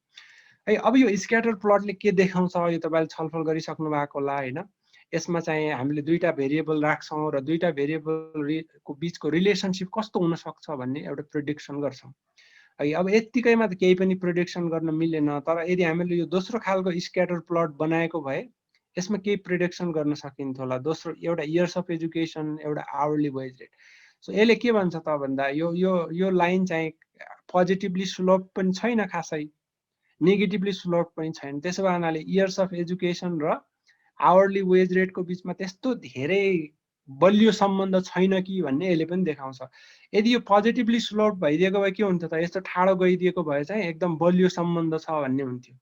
S1: है। अब यो स्क्याटर प्लटले के देखाउँछ यो तपाईँले छलफल गरिसक्नु भएको होला हैन। यसमा चाहिँ हामीले दुईटा भेरिएबल राख्छौँ र दुईटा भेरिएबलको बीचको रिलेसनसिप कस्तो हुन सक्छ भन्ने एउटा प्रेडिक्सन गर्छौँ है। अब यत्तिकैमा त केही पनि प्रेडिक्सन गर्न मिलेन, तर यदि हामीले यो दोस्रो खालको स्क्याटर प्लट बनाएको भए यसमा केही प्रेडिक्सन गर्न सकिन्थ्यो होला। दोस्रो एउटा इयर्स अफ एजुकेसन, एउटा आवरली वेज रेट। सो यसले के भन्छ त भन्दा यो लाइन चाहिँ पोजिटिभली स्लोप पनि छैन खासै, नेगेटिभली स्लोप पनि छैन। त्यसो भए हुनाले इयर्स अफ एजुकेसन र आवरली वेज रेटको बिचमा त्यस्तो धेरै बलियो सम्बन्ध छैन कि भन्ने यसले पनि देखाउँछ। यदि यो पोजिटिभली स्लोप भइदिएको भए के हुन्थ्यो त, यस्तो ठाडो गइदिएको भए चाहिँ एकदम बलियो सम्बन्ध छ भन्ने हुन्थ्यो।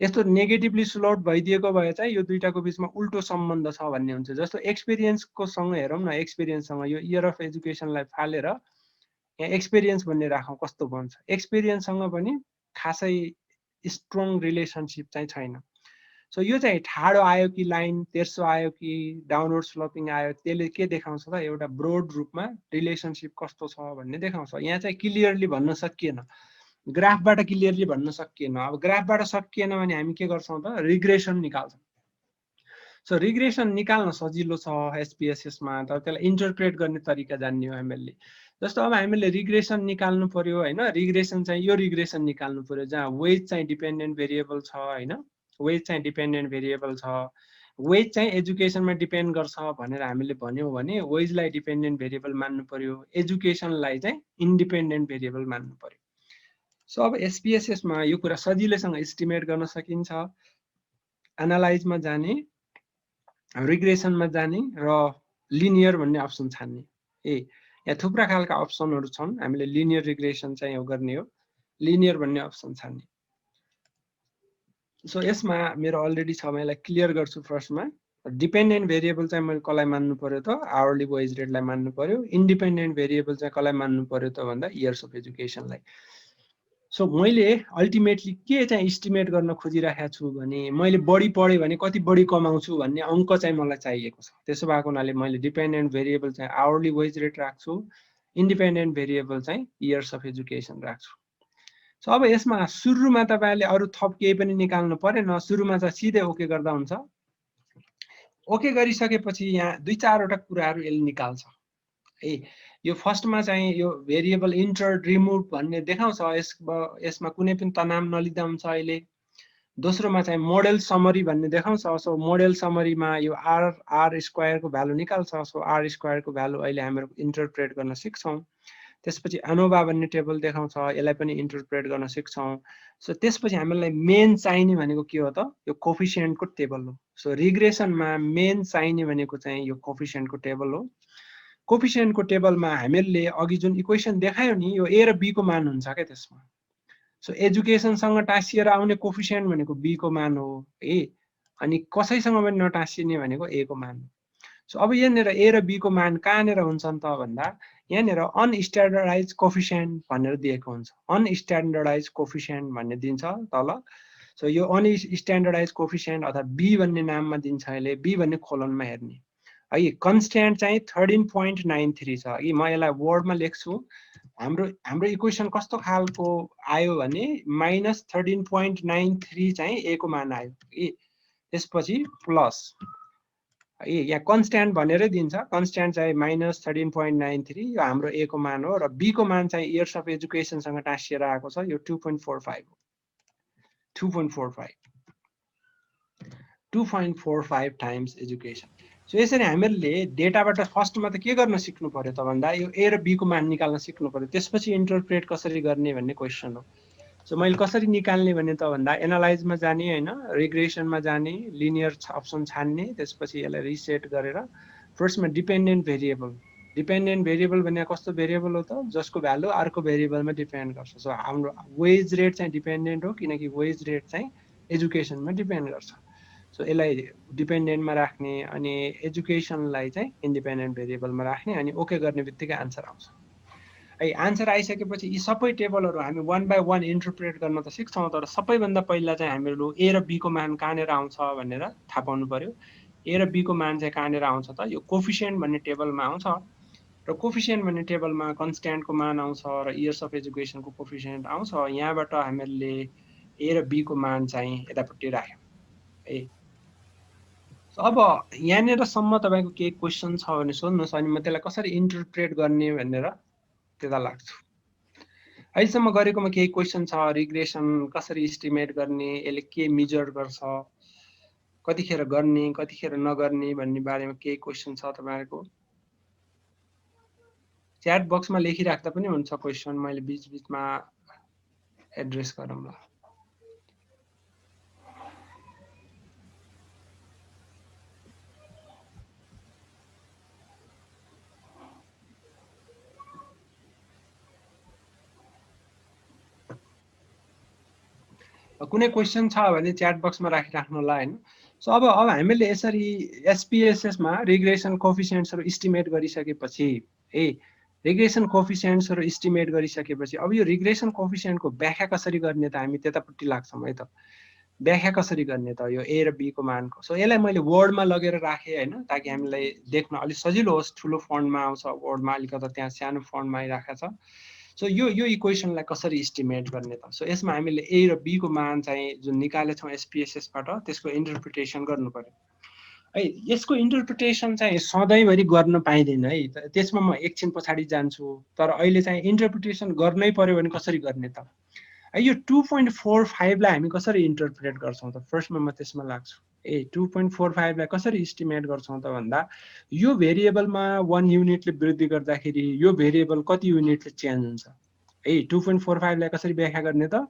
S1: यस्तो नेगेटिभली स्लोप भइदिएको भए चाहिँ यो दुईटाको बिचमा उल्टो सम्बन्ध छ भन्ने हुन्छ। जस्तो एक्सपिरियन्सको सँग हेरौँ न, एक्सपिरियन्ससँग यो इयर अफ एजुकेसनलाई फालेर यहाँ एक्सपिरियन्स भन्ने राखौँ, कस्तो बन्छ। एक्सपिरियन्ससँग पनि खासै स्ट्रङ रिलेसनसिप चाहिँ छैन। सो यो चाहिँ ठाडो आयो कि लाइन तेर्सो आयो कि डाउनवर्ड स्लोपिङ आयो, त्यसले के देखाउँछ त एउटा ब्रोड रूपमा रिलेसनसिप कस्तो छ भन्ने देखाउँछ। यहाँ चाहिँ क्लियरली भन्न सकिएन, ग्राफबाट क्लियरली भन्न सकिएन। अब ग्राफबाट सकिएन भने हामी के गर्छौँ त, रिग्रेसन निकाल्छौँ। सो रिग्रेसन निकाल्न सजिलो छ एसपीएसएसमा, तर त्यसलाई इन्टरप्रेट गर्ने तरिका जान्ने हो हामीले। जस्तो अब हामीले रिग्रेसन निकाल्नु पर्यो हैन, रिग्रेसन चाहिँ यो रिग्रेसन निकाल्नु पर्यो जहाँ वेज चाहिँ डिपेन्डेन्ट भेरिएबल छ हैन, वेज चाहिँ डिपेन्डेन्ट भेरिएबल छ। वेज चाहिँ एजुकेसनमा डिपेन्ड गर्छ भनेर हामीले भन्यौँ भने वेजलाई डिपेन्डेन्ट भेरिएबल मान्नु पर्यो, एजुकेसनलाई चाहिँ इन्डिपेन्डेन्ट भेरिएबल मान्नु पर्यो। सो अब एसपीएसएसमा यो कुरा सजिलैसँग एस्टिमेट गर्न सकिन्छ। एनालाइजमा जाने, रिग्रेसनमा जाने र लिनियर भन्ने अप्सन छान्ने। यहाँ थुप्रा खालका अप्सनहरू छन्, हामीले लिनियर रिग्रेसन चाहिँ यो गर्ने हो, लिनियर भन्ने अप्सन छान्ने। सो यसमा मेरो अलरेडी छ, म यसलाई क्लियर गर्छु। फर्स्टमा डिपेन्डेन्ट भेरिएबल चाहिँ मैले कसलाई मान्नु पर्यो त, आवरली वेज रेटलाई मान्नु पर्यो। इन्डिपेन्डेन्ट भेरिएबल चाहिँ कसलाई मान्नु पर्यो त भन्दा इयर्स अफ एजुकेसनलाई। सो मैले अल्टिमेटली के चाहिँ इस्टिमेट गर्न खोजिरहेको छु भने मैले बढी पढेँ भने कति बढी कमाउँछु भन्ने अङ्क चाहिँ मलाई चाहिएको छ। त्यसो भएको हुनाले मैले डिपेन्डेन्ट भेरिएबल चाहिँ आवरली वेज रेट राख्छु, इन्डिपेन्डेन्ट भेरिएबल चाहिँ इयर्स अफ एजुकेसन राख्छु। सो अब यसमा सुरुमा तपाईँले अरू थप केही पनि निकाल्नु परेन, सुरुमा चाहिँ सिधै ओके गर्दा हुन्छ। ओके गरिसकेपछि यहाँ दुई चारवटा कुराहरू यसले निकाल्छ है। यो फर्स्टमा चाहिँ यो भेरिएबल इन्टर रिमुभ भन्ने देखाउँछ, यसमा कुनै पनि तनाव नलिँदा हुन्छ अहिले। दोस्रोमा चाहिँ मोडेल समरी भन्ने देखाउँछ। सो मोडेल समरीमा यो आर स्क्वायरको भ्यालु निकाल्छ। सो आर स्क्वायरको भ्यालु अहिले हामीहरू इन्टरप्रेट गर्न सिक्छौँ। त्यसपछि एनोभा भन्ने टेबल देखाउँछ, यसलाई पनि इन्टरप्रेट गर्न सिक्छौँ। सो त्यसपछि हामीलाई मेन चाहिने भनेको के हो त, यो कोफिसियन्टको टेबल हो। सो रिग्रेसनमा मेन चाहिने भनेको चाहिँ यो कोफिसियन्टको टेबल हो। कोफिसियन्टको टेबलमा हामीले अघि जुन इक्वेसन देखायो नि, यो ए र बी को मान हुन्छ क्या त्यसमा। सो एजुकेसनसँग टाँसिएर आउने कोफिसियन्ट भनेको बी को मान हो है, अनि कसैसँग पनि नटाँसिने भनेको ए को मान हो। सो अब यहाँनिर ए र बी को मान कहाँनिर हुन्छन् त भन्दा यहाँनिर अनस्ट्यान्डर्डाइज कोफिसियन्ट भनेर दिएको हुन्छ। अनस्ट्यान्डर्डाइज कोफिसियन्ट भन्ने दिन्छ तल। सो यो अनस्ट्यान्डर्डाइज कोफिसियन्ट अथवा बी भन्ने नाममा दिन्छ यसले, बी भन्ने खोलनमा हेर्ने है। कन्स्ट्यान्ट चाहिँ 13.93 छ कि म यसलाई वर्डमा लेख्छु। हाम्रो इक्वेसन कस्तो खालको आयो भने -13.93 चाहिँ ए को मान आयो कि, त्यसपछि प्लस है, यहाँ कन्स्ट्यान्ट भनेरै दिन्छ। कन्स्ट्यान्ट चाहिँ -13.93 यो हाम्रो ए को मान हो, र बी को मान चाहिँ इयर्स अफ एजुकेसनसँग टाँसिएर आएको छ, यो 2.45 हो, 2.45। 2.45 टाइम्स एजुकेसन। सो यसरी हामीहरूले डेटाबाट फर्स्टमा त के गर्न सिक्नु पर्यो त भन्दा यो ए र बी को मान निकाल्न सिक्नु पर्यो, त्यसपछि इन्टरप्रेट कसरी गर्ने भन्ने क्वेसन हो। सो मैले कसरी निकाल्ने भने त भन्दा एनालाइजमा जाने हैन, रिग्रेसनमा जाने, लिनियर अप्सन छान्ने, त्यसपछि यसलाई रिसेट गरेर फर्स्टमा डिपेन्डेन्ट भेरिएबल भने कस्तो भेरिएबल हो त जसको भ्यालु अर्को भेरिएबलमा डिपेन्ड गर्छ। सो हाम्रो वेज रेट चाहिँ डिपेन्डेन्ट हो किनकि वेज रेट चाहिँ एजुकेसनमा डिपेन्ड गर्छ। सो यसलाई डिपेन्डेन्टमा राख्ने अनि एजुकेसनलाई चाहिँ इन्डिपेन्डेन्ट भेरिएबलमा राख्ने अनि ओके गर्ने बित्तिकै आन्सर आउँछ। है आन्सर आइसकेपछि यी सबै टेबलहरू हामी वान बाई वान इन्टरप्रेट गर्न त सिक्छौँ, तर सबैभन्दा पहिला चाहिँ हामीहरू ए र बी को मान कहाँनिर आउँछ भनेर थाहा पाउनु पर्यो। ए र बी को मान चाहिँ कहाँनिर आउँछ त यो कोफिसिएन्ट भन्ने टेबलमा आउँछ र कोफिसिएन्ट भन्ने टेबलमा कन्स्ट्यान्टको मान आउँछ र इयर्स अफ एजुकेसनको कोफिसिएन्ट आउँछ। यहाँबाट हामीले ए र बी को मान चाहिँ यतापट्टि राख्यौँ है। अब यहाँनिरसम्म तपाईँको केही क्वेसन छ भने सोध्नुहोस् अनि म त्यसलाई कसरी इन्टरप्रेट गर्ने भनेर त्यता लाग्छु। अहिलेसम्म गरेकोमा केही क्वेसन छ, रिग्रेसन कसरी इस्टिमेट गर्ने, यसले के मेजर गर्छ, कतिखेर गर्ने कतिखेर नगर्ने भन्ने बारेमा केही क्वेसन छ तपाईँहरूको? च्याट बक्समा लेखिराख्दा पनि हुन्छ क्वेसन, मैले बीचमा एड्रेस गरौँला। कुनै क्वेसन छ भने च्याट बक्समा राखिराख्नु होला हैन। सो अब हामीले यसरी एसपीएसएसमा रिग्रेसन कोफिसिएन्ट्सहरु इस्टिमेट गरिसकेपछि रिग्रेसन कोफिसिएन्ट्सहरु इस्टिमेट गरिसकेपछि अब यो रिग्रेसन कोफिसिएन्टको व्याख्या कसरी गर्ने त हामी त्यतापट्टि लाग्छौं है त। व्याख्या कसरी गर्ने त यो ए र बी को मानको। सो यसलाई मैले वर्डमा लगेर राखे हैन ताकि हामीलाई देख्न अलि सजिलो होस्। ठुलो फन्टमा आउँछ वर्डमा, अलिकति त्यहाँ सानो फन्टमा आइराखेको छ। सो यो इक्वेसनलाई कसरी इस्टिमेट गर्ने त? सो यसमा हामीले ए र बी को मान चाहिँ जुन निकालेछौं एसपीएसएस बाट त्यसको इन्टरप्रिटेसन गर्नु पर्यो है। यसको इन्टरप्रिटेसन चाहिँ सधैँभरि गर्न पाइदैन है, त्यसमा म एकछिन पछाडी जान्छु। तर अहिले चाहिँ इन्टरप्रिटेसन गर्नै पर्यो भने कसरी गर्ने त? यो 2.45 लाई हामी कसरी इन्टरप्रेट गर्छौं त? फर्स्टमा म त्यसमा लाग्छु। 2.45 लाई कसरी इस्टिमेट गर्छौं त भन्दा यो भेरिएबलमा 1 युनिटले वृद्धि गर्दाखेरि यो भेरिएबल कति युनिटले चेन्ज हुन्छ है। 2.45 लाई कसरी व्याख्या गर्ने त?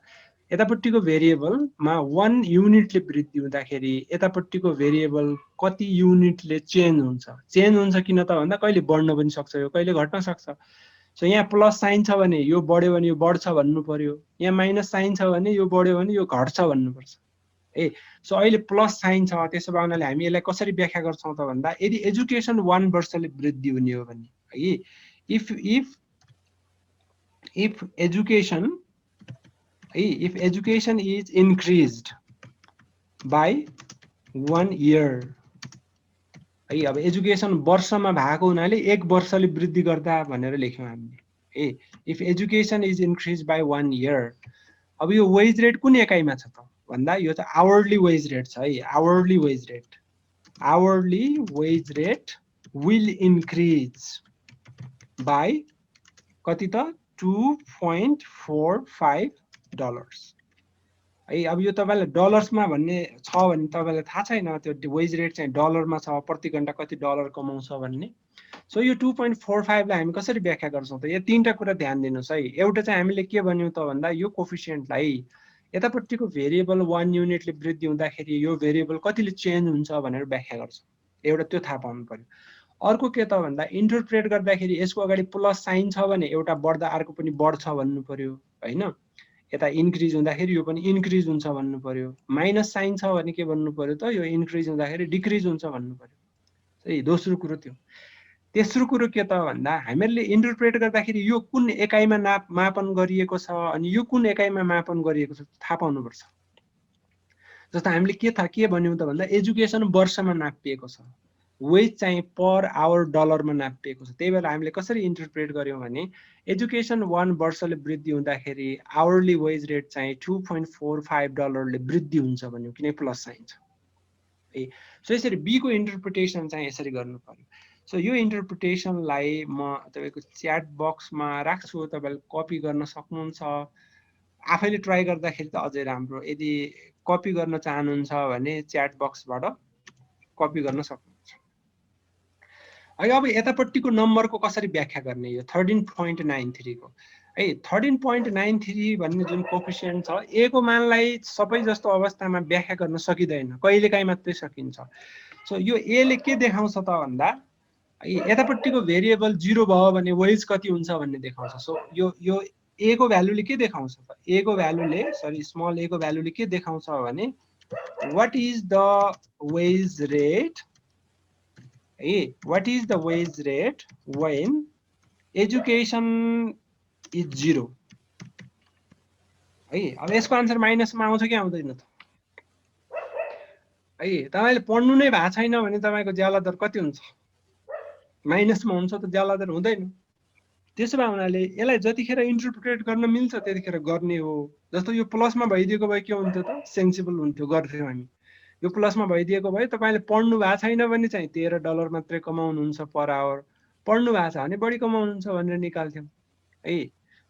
S1: यतापट्टिको भेरिएबलमा 1 युनिटले वृद्धि हुँदाखेरि यतापट्टिको भेरिएबल कति युनिटले चेन्ज हुन्छ। चेन्ज हुन्छ किन त भन्दा कहिले बढ्न पनि सक्छ, यो कहिले घट्न सक्छ। सो यहाँ प्लस साइन छ भने यो बढ्यो भने यो बढ्छ भन्नु पर्यो, यहाँ माइनस साइन छ भने यो बढ्यो भने यो घट्छ भन्नुपर्छ है। सो अहिले प्लस साइन छ, त्यसो भए हुनाले हामी यसलाई कसरी व्याख्या गर्छौं त भन्दा यदि एजुकेसन 1 वर्षले वृद्धि हुने हो भने है, if education is increased by 1 year है। अब एजुकेसन वर्षमा भएको हुनाले 1 वर्षले वृद्धि गर्दा भनेर लेख्यौं हामीले है। If education is increase by 1 year। अब यो वेज रेट कुन एकाइमा छ त भन्दा यो त आवरली वेज रेट छ है। Hourly wage rate will increase by कति त 2.45 डलर्स है। अब यो तपाईलाई डलर्समा भन्ने छ भने तपाईलाई थाहा छैन, त्यो वेज रेट चाहिँ डलरमा छ, प्रति घण्टा कति डलर कमाउँछ भन्ने। सो यो 2.45 लाई हामी कसरी व्याख्या गर्छौं त? यो तीनटा कुरा ध्यान दिनुस् है। एउटा चाहिँ हामीले के भन्यौं त भन्दा यो कोफिसिएन्टलाई यतापट्टिको भेरिएबल 1 युनिटले वृद्धि हुँदाखेरि यो भेरिएबल कतिले चेन्ज हुन्छ भनेर व्याख्या गर्छौं, एउटा त्यो थाहा पाउनु पर्यो। अर्को के त भन्दा इन्टरप्रेट गर्दाखेरि यसको अगाडि प्लस साइन छ भने एउटा बढ्दा अर्को पनि बढ्छ भन्नु पर्यो हैन। यता इन्क्रिज हुँदाखेरि यो पनि इन्क्रिज हुन्छ भन्नु पर्यो। माइनस साइन छ भने के भन्नु पर्यो त? यो इन्क्रिज हुँदाखेरि डिक्रिज हुन्छ भन्नु पर्यो है। दोस्रो कुरो त्यो। तेस्रो कुरो के त भन्दा हामीहरूले इन्टरप्रेट गर्दाखेरि यो कुन एकाइमा मापन गरिएको छ अनि यो कुन एकाइमा मापन गरिएको छ थाहा पाउनुपर्छ। जस्तो हामीले के भन्यौं त भन्दा एजुकेसन वर्षमा नापिएको छ, वेज चाहिँ पर आवर डलरमा नापिएको छ। त्यही भएर हामीले कसरी इन्टरप्रेट गर्यौं भने एजुकेसन 1 वर्षले वृद्धि हुँदाखेरि आवरली वेज रेट चाहिँ 2.45 डलरले वृद्धि हुन्छ भन्यौं किन प्लस साइन छ है। सो यसरी बी को इन्टरप्रिटेसन चाहिँ यसरी गर्नु पर्यो। सो यो इन्टरप्रिटेसनलाई म तपाईको च्याट बक्समा राख्छु, तपाईले कपी गर्न सक्नुहुन्छ आफैले ट्राई गर्दाखेरि त अझै राम्रो। यदि कपी गर्न चाहनुहुन्छ भने च्याट बक्सबाट कपी गर्न सक्नुहुन्छ। है अब यतापट्टिको नम्बरको कसरी व्याख्या गर्ने, यो 13.93 को है 13.93 भन्ने जुन कोफिसिएन्ट छ ए को मानलाई सबै जस्तो अवस्थामा व्याख्या गर्न सकिँदैन, कहिलेकाहीँ मात्रै सकिन्छ। सो यो ए ले के देखाउँछ त भन्दा यतापट्टिको भेरिएबल 0 भयो भने वेज कति हुन्छ भन्ने देखाउँछ। सो यो ए को भ्यालुले के देखाउँछ त, ए को भ्यालुले सरी स्मल ए को भ्यालुले के देखाउँछ भने what is the wage rate है, what is the wage rate when education is 0 है। अब यसको आन्सर माइनसमा आउँछ कि आउँदैन त है, तपाईले पढ्नु नै भएको छैन भने तपाईको ज्याला दर कति हुन्छ, माइनसमा हुन्छ त, ज्याला दर हुँदैन। त्यसो भए हुनाले यसलाई जतिखेर इन्टरप्रेट गर्न मिल्छ त्यतिखेर गर्ने हो। जस्तो यो प्लसमा भइदिएको भए के हुन्थ्यो त, सेन्सिबल हुन्थ्यो, गर्थ्यौँ हामी। यो प्लसमा भइदिएको भए तपाईले पढ्नु भएको छैन भने चाहिँ $13 मात्रै कमाउनुहुन्छ पर आवर, पढ्नु भएको छ भने बढी कमाउनुहुन्छ भनेर निकाल्थ्यौँ है।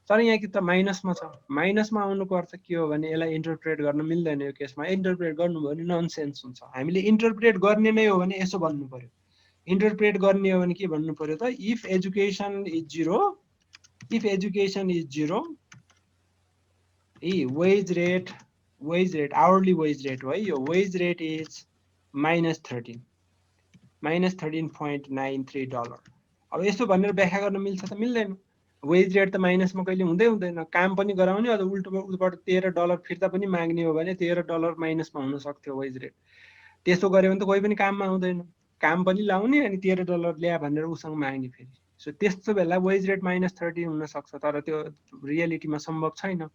S1: तर यहाँ कि त माइनसमा छ, माइनसमा आउनुको अर्थ के हो भने यसलाई इन्टरप्रेट गर्न मिल्दैन। यो केसमा इन्टरप्रेट गर्नुभयो भने ननसेन्स हुन्छ। हामीले इन्टरप्रेट गर्ने नै हो भने यसो भन्नु पर्यो, इन्टरप्रेट गर्ने हो भने के भन्नु पर्यो त, if education is 0 wage rate hourly wage rate हो है, यो वेज रेट इज -13.93 $। अब यसो भनेर व्याख्या गर्न मिल्छ त, मिल्दैन। वेज रेट त माइनसमा कहिले हुँदैन। काम पनि गराउने अझ उल्टोबाट $13 फिर्ता पनि माग्ने हो भने $13 माइनसमा हुन सक्थ्यो वेज रेट। त्यसो गर्यो भने त कोही पनि काममा आउँदैन, काम पनि लाउने अनि $13 ल्या भनेर उसँग माग्ने फेरि। सो त्यस्तो बेला वेज रेट -13 हुन सक्छ, तर त्यो रियालिटीमा सम्भव छैन।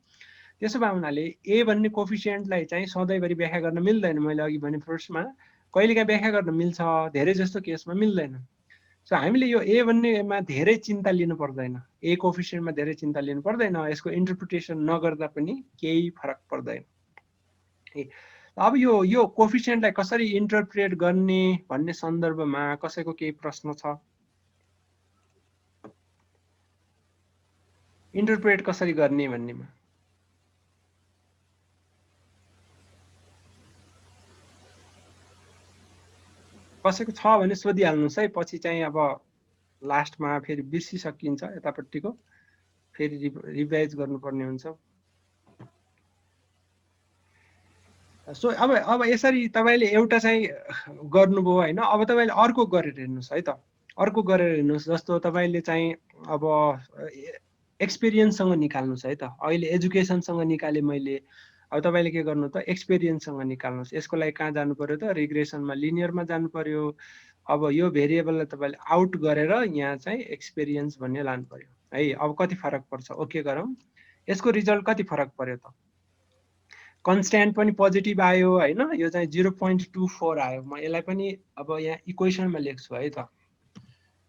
S1: त्यसो भए हुनाले ए भन्ने कोफिसिएन्टलाई चाहिँ सधैँभरि व्याख्या गर्न मिल्दैन। मैले अघि भने फर्स्टमा कहिलेकाहीँ व्याख्या गर्न मिल्छ, धेरै जस्तो केसमा मिल्दैन। सो हामीले यो ए भन्नेमा धेरै चिन्ता लिनु पर्दैन, ए कोफिसिएन्टमा धेरै चिन्ता लिनु पर्दैन, यसको इन्टरप्रिटेसन नगर्दा पनि केही फरक पर्दैन। अब यो कोफिसिएन्टलाई कसरी इन्टरप्रेट गर्ने भन्ने सन्दर्भमा कसैको केही प्रश्न छ? इन्टरप्रेट कसरी गर्ने भन्नेमा कसैको छ भने सोधिहाल्नुहोस् है, पछि चाहिँ अब लास्टमा फेरि बिर्सिसकिन्छ, यतापट्टिको फेरि रिभाइज गर्नुपर्ने हुन्छ। सो अब यसरी तपाईले एउटा चाहिँ गर्नुभयो हैन, अब तपाईले अर्को गरेर हेर्नुस् है त, अर्को गरेर हेर्नुस्। जस्तो तपाईले चाहिँ अब एक्सपिरियन्ससँग निकाल्नुस् है त। अहिले एजुकेसनसँग निकाले मैले, अब तपाईले के गर्नु त, एक्सपिरियन्ससँग निकाल्नुस्। यसको लागि कहाँ जानु पर्यो त, रिग्रेसनमा लिनियरमा जानु पर्यो। अब यो भेरिएबललाई तपाईले आउट गरेर यहाँ चाहिँ एक्सपिरियन्स भन्ने लानु पर्यो है। अब कति फरक पर्छ ओके गरौँ। यसको रिजल्ट कति फरक पर्यो त, कन्स्ट्यान्ट पनि पोजिटिभ आयो हैन, यो चाहिँ 0.24 आयो। म यसलाई पनि अब यहाँ इक्वेसनमा लेख्छु है त,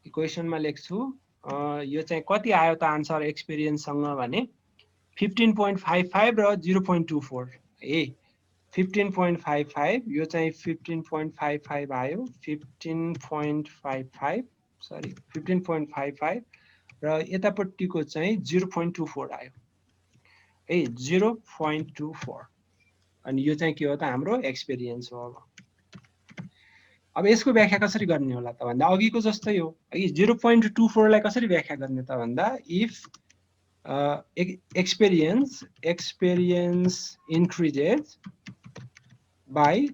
S1: इक्वेसनमा लेख्छु। यो चाहिँ कति आयो त आन्सर एक्सपिरियन्ससँग भने 15.55 र 0.24 है। 15.55 यो चाहिँ 15.55 आयो, 15.55 र यतापट्टिको चाहिँ 0.24 आयो है, 0.24। अनि यो चाहिँ के हो त, हाम्रो एक्सपिरियन्स हो। अब यसको व्याख्या कसरी गर्ने होला त भन्दा अघिको जस्तै हो है। 0.24 लाई कसरी व्याख्या गर्ने त भन्दा if experience increases by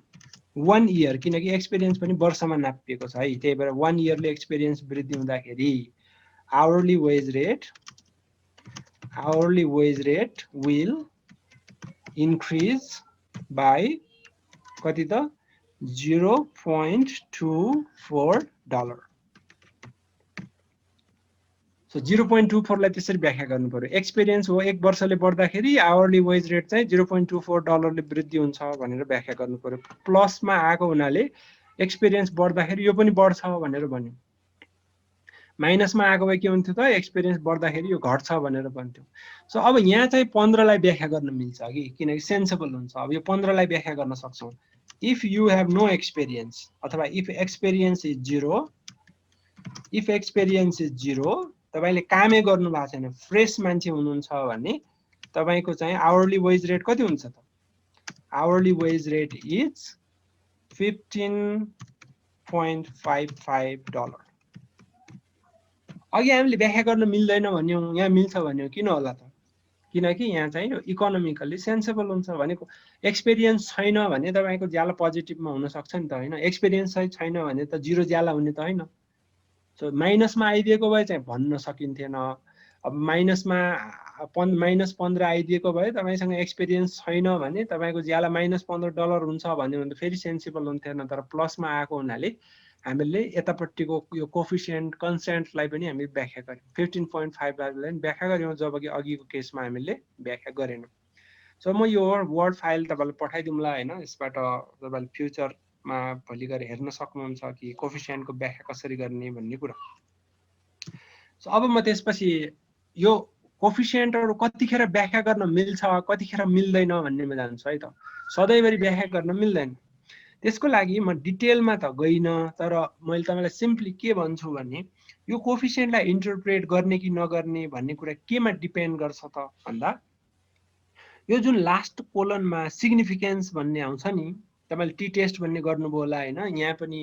S1: 1 year, किनकि एक्सपिरियन्स पनि वर्षमा नापिएको छ है, त्यही भएर 1 इयरले एक्सपिरियन्स वृद्धि हुँदाखेरि hourly wage rate will increase by कति त $0.24। सो 0.24 लाई त्यसरी व्याख्या गर्नु पर्यो। एक्सपिरियन्स हो 1 वर्षले बढ्दाखेरि आवरली वेज रेट चाहिँ $0.24 ले वृद्धि हुन्छ भनेर व्याख्या गर्नु पर्यो। प्लसमा आएको हुनाले एक्सपिरियन्स बढ्दाखेरि यो पनि बढ्छ भनेर भन्यो। माइनसमा आएको भए के हुन्थ्यो त, एक्सपिरियन्स बढ्दाखेरि यो घट्छ भनेर भन्थ्यो। सो अब यहाँ चाहिँ 15 लाई व्याख्या गर्न मिल्छ कि, किनकि सेन्सेबल हुन्छ। अब यो 15 लाई व्याख्या गर्न सक्छौं। If you have no experience अथवा इफ एक्सपिरियन्स इज 0, तपाईले कामै गर्नु भएको छैन, फ्रेश मान्छे हुनुहुन्छ भने तपाईको चाहिँ आवरली वेज रेट कति हुन्छ त आवरली वेज रेट इज $15.55 अघि हामीले व्याख्या गर्न मिल्दैन भन्यौं यहाँ मिल्छ भन्यौं किन होला त किनकि यहाँ चाहिँ इकोनोमिकली सेन्सेबल हुन्छ भनेको एक्सपिरियन्स छैन भने तपाईको ज्याला पोजिटिभमा हुन सक्छ नि त हैन एक्सपिरियन्स चाहिँ छैन भने त जिरो ज्याला हुने त हैन सो माइनसमा आइदिएको भए चाहिँ भन्न सकिन्थेन अब -15 आइदिएको भए तपाईसँग एक्सपिरियन्स छैन भने तपाईको ज्याला -$15 हुन्छ भन्यो भने फेरि सेन्सिबल हुन्थेन तर प्लसमा आएको हुनाले हामीले यतापट्टिको यो कोफिसिएन्ट कन्स्ट्यान्टलाई पनि हामी व्याख्या गर्यौं 15.5 लाई व्याख्या गर्यौं जबकि अघिको केसमा हामीले व्याख्या गरेनौं सो म यो वर्ड फाइल तपाईलाई पठाइदिउँला हैन यसबाट तपाईले फ्युचरमा भोलि गएर हेर्न सक्नुहुन्छ कि कोफिसिएन्टको व्याख्या कसरी गर्ने भन्ने कुरा सो अब म त्यसपछि यो कोफिसिएन्टहरु कतिखेर व्याख्या गर्न मिल्छ कतिखेर मिल्दैन भन्नेमा जान्छु है त सधैँभरि व्याख्या गर्न मिल्दैन त्यसको लागि म डिटेलमा त गइन तर मैले तपाईलाई सिम्पली के भन्छु भने यो कोफिसिएन्टलाई इन्टरप्रेट गर्ने कि नगर्ने भन्ने कुरा केमा डिपेन्ड गर्छ त भन्दा यो जुन लास्ट कोलनमा सिग्निफिकेन्स भन्ने आउँछ नि तपाईले टी टेस्ट भन्ने गर्नुभयो होला हैन यहाँ पनि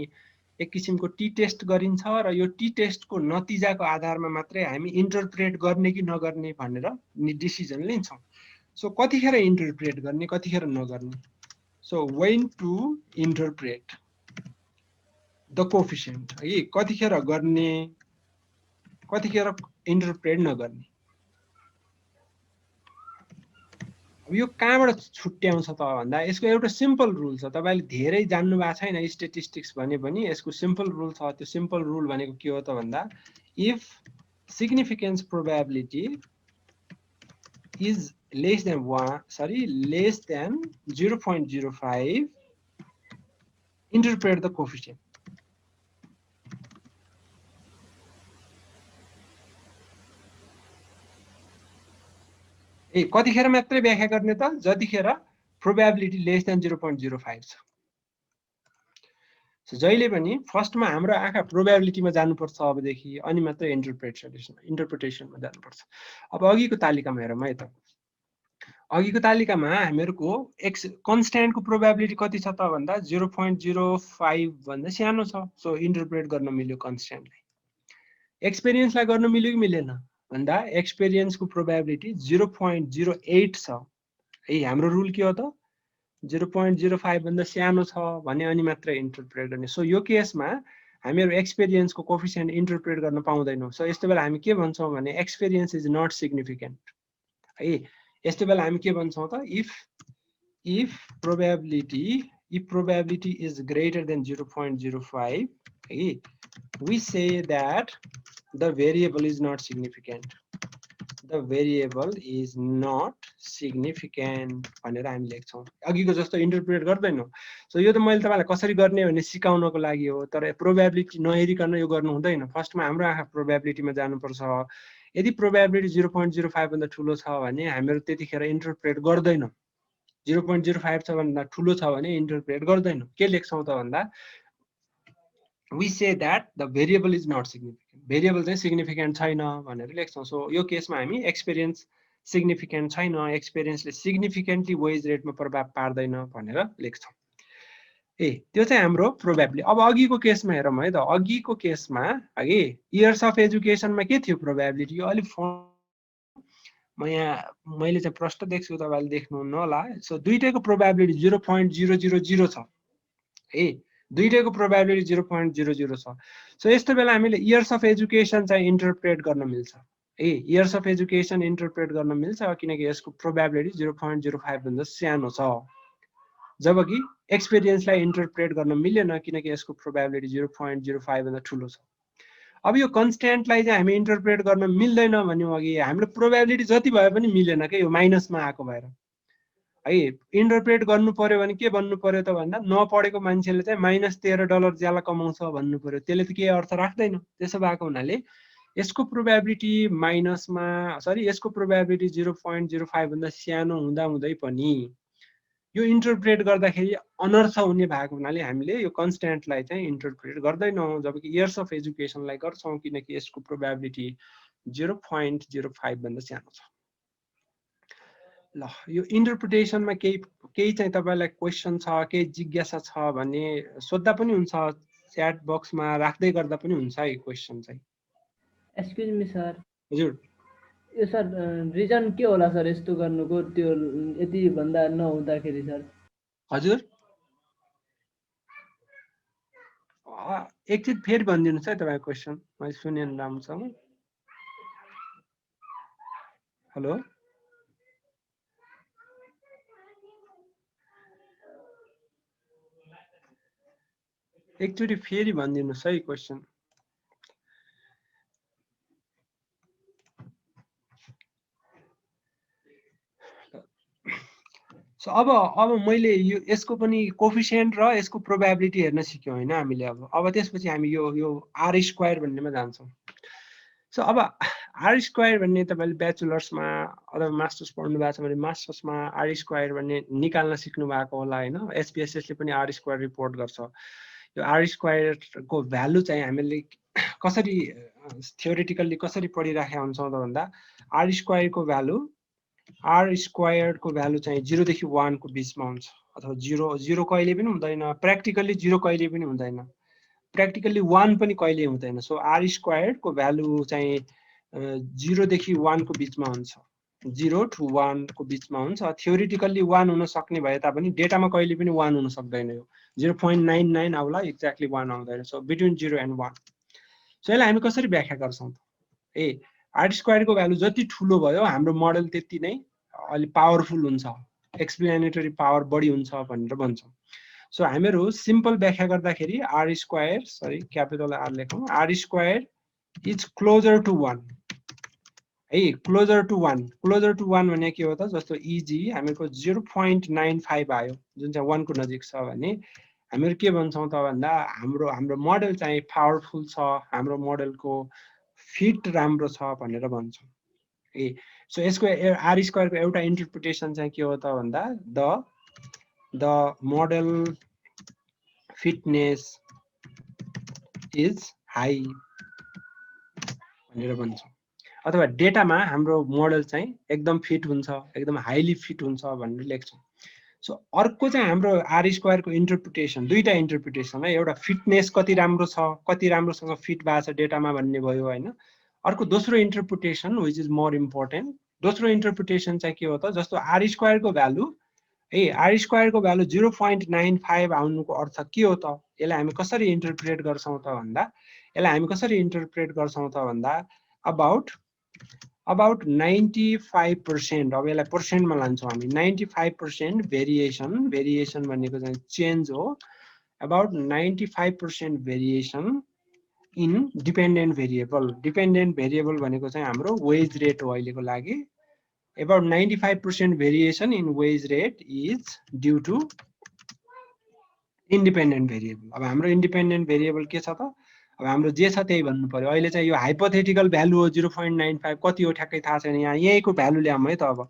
S1: एक किसिमको टी टेस्ट गरिन्छ र यो टी टेस्टको नतिजाको आधारमा मात्रै हामी इन्टरप्रेट गर्ने कि नगर्ने भनेर डिसिजन लिन्छौं सो कतिखेर इन्टरप्रेट गर्ने कतिखेर नगर्ने So when to interpret the coefficient है कतिखेर गर्ने कतिखेर इन्टरप्रेट नगर्ने अब यो कहाँबाट छुट्याउँछ त भन्दा यसको एउटा सिम्पल रुल छ तपाईले धेरै जान्नु भएको छैन स्ट्याटिस्टिक्स भने पनि यसको सिम्पल रुल छ त्यो सिम्पल रुल भनेको के हो त भन्दा if significance probability is less than 0.05 interpret the coefficient ए कतिखेर मात्रै व्याख्या गर्ने त जतिखेर प्रोबेबिलिटी लेस देन 0.05 छ सो जहिले पनि फर्स्टमा हाम्रो आँखा प्रोबेबिलिटीमा जानुपर्छ अबदेखि अनि मात्रै इन्टरप्रिटेसनमा जानुपर्छ अब अघिको तालिकामा हेरौँ है त अघिको तालिकामा हामीहरुको एक्स कन्स्ट्यान्टको प्रोबेबिलिटी कति छ त भन्दा 0.05 भन्दा सानो छ सो इन्टरप्रेट गर्न मिल्यो कन्स्ट्यान्टलाई एक्सपिरियन्सलाई गर्न मिल्यो कि मिलेन भन्दा एक्सपिरियन्सको प्रोबेबिलिटी 0.08 छ है हाम्रो रुल के हो त 0.05 भन्दा सानो छ भने अनि मात्र इन्टरप्रेट गर्ने सो यो केसमा हामीहरु एक्सपिरियन्सको कोफिसिएन्ट इन्टरप्रेट गर्न पाउँदैनौं सो यस्तो बेला हामी के भन्छौं भने एक्सपिरियन्स इज नट सिग्निफिकेन्ट है यस्तो बेला हामी के भन्छौं त if probability is greater than 0.05 है we say that the variable is not significant भनेर हामी लेख्छौं अघिको जस्तो इन्टरप्रेट गर्दैनौं सो यो त मैले तपाईलाई कसरी गर्ने भन्ने सिकाउनको लागि हो तर प्रोबेबिलिटी नहेरिकन यो गर्नु हुँदैन फर्स्टमा हाम्रो आँखा प्रोबेबिलिटीमा जानुपर्छ यदि प्रोबेबिलिटी 0.05 भन्दा ठूलो छ भने हामीहरु त्यतिखेर इन्टरप्रेट गर्दैनौं 0.05 छ भन्दा ठूलो छ भने इन्टरप्रेट गर्दैनौं के लेख्छौं त भन्दा we say that the variable is not significant variable चाहिँ सिग्निफिकेन्ट छैन भनेर लेख्छौं सो यो केसमा हामी एक्सपिरियन्स सिग्निफिकेन्ट छैन एक्सपिरियन्सले सिग्निफिकेन्टली वेज रेटमा प्रभाव पार्दैन भनेर लेख्छौं ए त्यो चाहिँ हाम्रो प्रोबेबिलिटी अब अघिको केसमा हेरौँ है त अघिको केसमा अघि इयर्स अफ एजुकेसनमा के थियो प्रोबेबिलिटी यो अलि म यहाँ मैले चाहिँ प्रश्न देख्छु तपाईले देख्नुहुन्न होला सो दुईटैको प्रोबेबिलिटी 0.000 छ है दुईटैको प्रोबेबिलिटी 0.00 छ सो यस्तो बेला हामीले इयर्स अफ एजुकेसन चाहिँ इन्टरप्रेट गर्न मिल्छ है इयर्स अफ एजुकेसन इन्टरप्रेट गर्न मिल्छ किनकि यसको प्रोबेबिलिटी 0.05 भन्दा सानो छ जबकि एक्सपिरियन्सलाई इन्टरप्रेट गर्न मिलेन किनकि यसको प्रोबेबिलिटी 0.05 भन्दा ठूलो छ अब यो कन्स्ट्यान्टलाई चाहिँ हामी इन्टरप्रेट गर्न मिल्दैन भन्यौं अघि हाम्रो प्रोबेबिलिटी जति भए पनि मिलेन के यो माइनसमा आएको भएर है इन्टरप्रेट गर्नु पर्यो भने के भन्नु पर्यो त भन्दा नपढेको मान्छेले चाहिँ -$13 ज्याला कमाउँछ भन्नु पर्यो त्यसले त के अर्थ राख्दैन त्यसो भएको हुनाले यसको प्रोबेबिलिटी यसको प्रोबेबिलिटी 0.05 भन्दा सानो हुँदा हुँदै पनि यो इन्टरप्रेट गर्दाखेरि अनर्थ हुने भएको हुनाले हामीले यो कन्स्ट्यान्टलाई चाहिँ इन्टरप्रेट गर्दैनौं जबकि इयर्स अफ एजुकेसनलाई गर्छौं किनकि यसको प्रोबेबिलिटी 0.05 भन्दा सानो छ ल यो इन्टरप्रिटेसनमा केही चाहिँ तपाईलाई क्वेसन छ, केही जिज्ञासा छ भने सोध्दा पनि हुन्छ, च्याट बक्समा राख्दै गर्दा पनि हुन्छ है क्वेसन चाहिँ।
S3: एक्सक्युज मी सर,
S1: हजुर
S3: यो सर रिजन के होला सर यस्तो गर्नुको, त्यो यति भन्दा नहुँदाखेरि सर?
S1: हजुर एकचोटि फेरि भनिदिनुहोस् है तपाईँको क्वेसन, मैले सुनेन राम्रोसँग। हेलो एकचोटि फेरि भनिदिनुहोस् है क्वेसन। सो अब मैले यो यसको पनि कोफिसिएन्ट र यसको प्रोबेबिलिटी हेर्न सिक्यौँ होइन हामीले। अब त्यसपछि हामी यो आर स्क्वायर भन्नेमा जान्छौँ। सो अब आर स्क्वायर भन्ने तपाईँले ब्याचलर्समा अथवा मास्टर्स पढ्नु भएको छ भने मास्टर्समा आर स्क्वायर भन्ने निकाल्न सिक्नु भएको होला होइन। एसपीएसएसले पनि आर स्क्वायर रिपोर्ट गर्छ। यो आर स्क्वायरको भ्यालु चाहिँ हामीले कसरी थ्योरेटिकल्ली कसरी पढिराखेका हुन्छौँ त भन्दा आर स्क्वायरको भ्यालु चाहिँ 0 देखि 1 को बिचमा हुन्छ, अथवा 0 कहिले पनि हुँदैन, प्र्याक्टिकल्ली 0 कहिले पनि हुँदैन, प्र्याक्टिकल्ली 1 पनि कहिले हुँदैन। सो आर स्क्वायरको भ्यालु चाहिँ 0 देखि 1 को बिचमा हुन्छ, 0 to 1 को बिचमा हुन्छ। थ्योरिटिकल्ली 1 हुन सक्ने भए तापनि डेटामा कहिले पनि 1 हुन सक्दैन। यो 0.99 आउला, एक्ज्याक्टली 1 आउँदैन। So between 0 and 1। सो यसलाई हामी कसरी व्याख्या गर्छौँ त? आर स्क्वायरको भ्यालु जति ठुलो भयो हाम्रो मोडल त्यति नै अलि पावरफुल हुन्छ, एक्सप्लेनेटरी पावर बढी हुन्छ भनेर भन्छौँ। सो हामीहरू सिम्पल व्याख्या गर्दाखेरि R square, sorry capital R लेखौँ, R square is closer to 1 है। क्लोजर टु 1 भने के हो त? जस्तो इजी हामीको 0.95 आयो जुन चाहिँ 1 को नजिक छ भने हामीहरू के भन्छौँ त भन्दा हाम्रो मोडल चाहिँ पावरफुल छ, हाम्रो मोडलको फिट राम्रो छ भनेर भन्छौँ। सो यसको आर स्क्वायरको एउटा इन्टरप्रिटेसन चाहिँ के हो त भन्दा the model fitness is high भनेर भन्छौँ, अथवा डेटामा हाम्रो मोडल चाहिँ एकदम फिट हुन्छ, एकदम हाइली फिट हुन्छ भनेर लेख्छौँ। सो अर्को चाहिँ हाम्रो आर स्क्वायरको इन्टरप्रिटेसन, दुईटा इन्टरप्रिटेसन है। एउटा फिटनेस कति राम्रो छ, कति राम्रोसँग फिट भएको छ डेटामा भन्ने भयो होइन। अर्को दोस्रो interpretation which is more important, दोस्रो इन्टरप्रिटेसन चाहिँ के हो त? जस्तो आर स्क्वायरको भ्यालु आर स्क्वायरको भ्यालु 0.95 आउनुको अर्थ के हो त? यसलाई हामी कसरी इन्टरप्रेट गर्छौँ त भन्दा अबाउट 95%, अब यसलाई पर्सेन्टमा लान्छौँ हामी, 95% भेरिएसन भनेको चाहिँ चेन्ज हो, about 95% variation in dependent variable भनेको चाहिँ हाम्रो वेज रेट हो अहिलेको लागि। About 95% variation in wage rate is due to independent variable. अब हाम्रो इन्डिपेन्डेन्ट भेरिएबल के छ त? अब हाम्रो जे छ त्यही भन्नु पर्यो। अहिले चाहिँ यो हाइपोथेटिकल भ्यालु हो 0.95, कति हो ठ्याक्कै थाहा छैन। यहीँको भ्यालु ल्याउँ है त। अब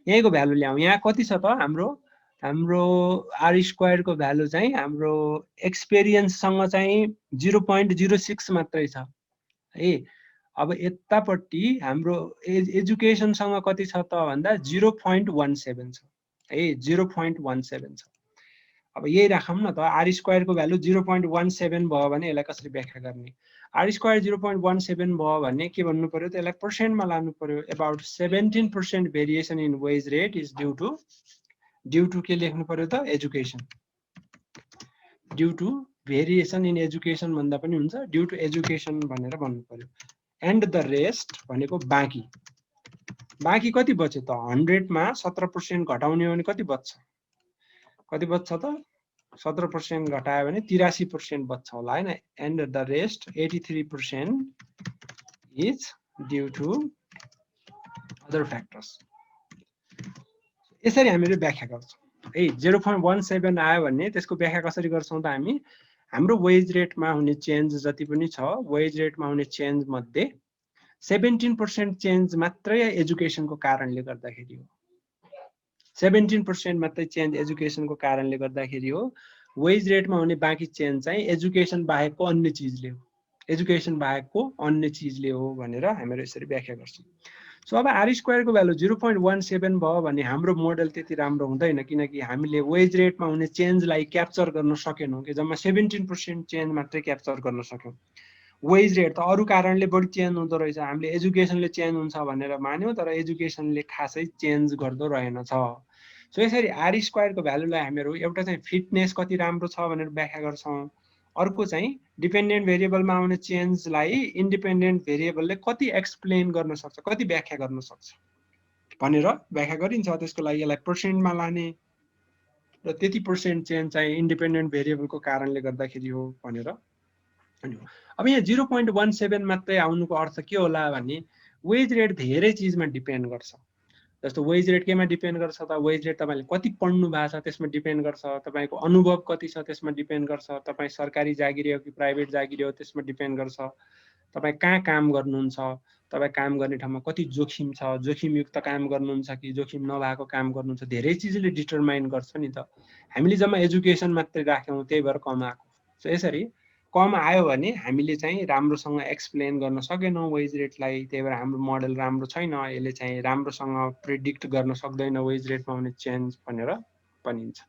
S1: यहीँको भ्यालु ल्याउँ, यहाँ कति छ त? हाम्रो आर स्क्वायरको भ्यालु चाहिँ हाम्रो एक्सपेरियन्ससँग चाहिँ 0.06 मात्रै छ है। अब यतापट्टि हाम्रो एजुकेसनसँग कति छ त भन्दा 0.17 छ है, 0.17 छ। अब यही राखौँ न त, आर स्क्वायरको भ्यालु 0.17 भयो भने यसलाई कसरी व्याख्या गर्ने? आर स्क्वायर 0.17 भयो भने के भन्नु पर्यो त? यसलाई पर्सेन्टमा लानु पर्यो। About 17% variation in wage rate is due to के लेख्नु पर्यो त? Education. Due to variation in education भन्दा पनि हुन्छ, ड्यू टु एजुकेसन भनेर भन्नु पर्यो। एन्ड द रेस्ट भनेको बाँकी कति बच्यो त? 100 मा 17% घटाउने हो भने कति बच्छ त? 17% घटायो भने 83% बच्छ होला हैन। And the rest 83% is due to other factors. यसरी हामीले व्याख्या गर्छौँ है। 0.17 आयो भने त्यसको व्याख्या कसरी गर्छौँ त हामी? हाम्रो वेज रेटमा हुने चेन्ज जति पनि छ, वेज रेटमा हुने चेन्ज मध्ये 17% चेन्ज मात्रै एजुकेसनको कारणले गर्दाखेरि हो। 17% मात्रै चेन्ज एजुकेसनको कारणले गर्दाखेरि हो। वेज रेटमा हुने बाँकी चेन्ज चाहिँ एजुकेसन बाहेकको अन्य चिजले हो, भनेर हामीहरू यसरी व्याख्या गर्छौँ। सो अब आर स्क्वायरको भ्यालु 0.17 भयो भने हाम्रो मोडल त्यति राम्रो हुँदैन, किनकि हामीले वेज रेटमा हुने चेन्जलाई क्याप्चर गर्न सकेनौँ कि जम्मा 17% चेन्ज मात्रै क्याप्चर गर्न सक्यौँ। वेज रेट त अरू कारणले बढी चेन्ज हुँदो रहेछ, हामीले एजुकेसनले चेन्ज हुन्छ भनेर मान्यौँ, तर एजुकेसनले खासै चेन्ज गर्दो रहेनछ। सो यसरी आर स्क्वायरको भ्यालुलाई हामीहरू एउटा चाहिँ फिटनेस कति राम्रो छ भनेर व्याख्या गर्छौँ, अर्को चाहिँ डिपेन्डेन्ट भेरिएबलमा आउने चेन्जलाई इन्डिपेन्डेन्ट भेरिएबलले कति एक्सप्लेन गर्न सक्छ, कति व्याख्या गर्न सक्छ भनेर व्याख्या गरिन्छ। त्यसको लागि यसलाई पर्सेन्टमा लाने र त्यति पर्सेन्ट चेन्ज चाहिँ इन्डिपेन्डेन्ट भेरिएबलको कारणले गर्दाखेरि हो भनेर। अब यहाँ 0.17 मात्रै आउनुको अर्थ के होला भने वेज रेट धेरै चिजमा डिपेन्ड गर्छ। जस्तो वेज रेट केमा डिपेन्ड गर्छ त, वेज रेट तपाईँले कति पढ्नु भएको छ त्यसमा डिपेन्ड गर्छ, तपाईँको अनुभव कति छ त्यसमा डिपेन्ड गर्छ, तपाईँ सरकारी जागिरी हो कि प्राइभेट जागिरी हो त्यसमा डिपेन्ड गर्छ, तपाईँ कहाँ काम गर्नुहुन्छ, तपाईँ काम गर्ने ठाउँमा कति जोखिम छ, जोखिमयुक्त काम गर्नुहुन्छ कि जोखिम नभएको काम गर्नुहुन्छ, धेरै चिजले डिटरमाइन गर्छ नि त। हामीले जम्मा एजुकेसन मात्रै राख्यौँ, त्यही भएर कम आएको। सो यसरी कम आयो भने हामीले चाहिँ राम्रोसँग एक्सप्लेन गर्न सकेनौँ वेज रेटलाई, त्यही भएर हाम्रो मोडल राम्रो छैन, यसले चाहिँ राम्रोसँग प्रिडिक्ट गर्न सक्दैन वेज रेटमा हुने चेन्ज भनेर भनिन्छ।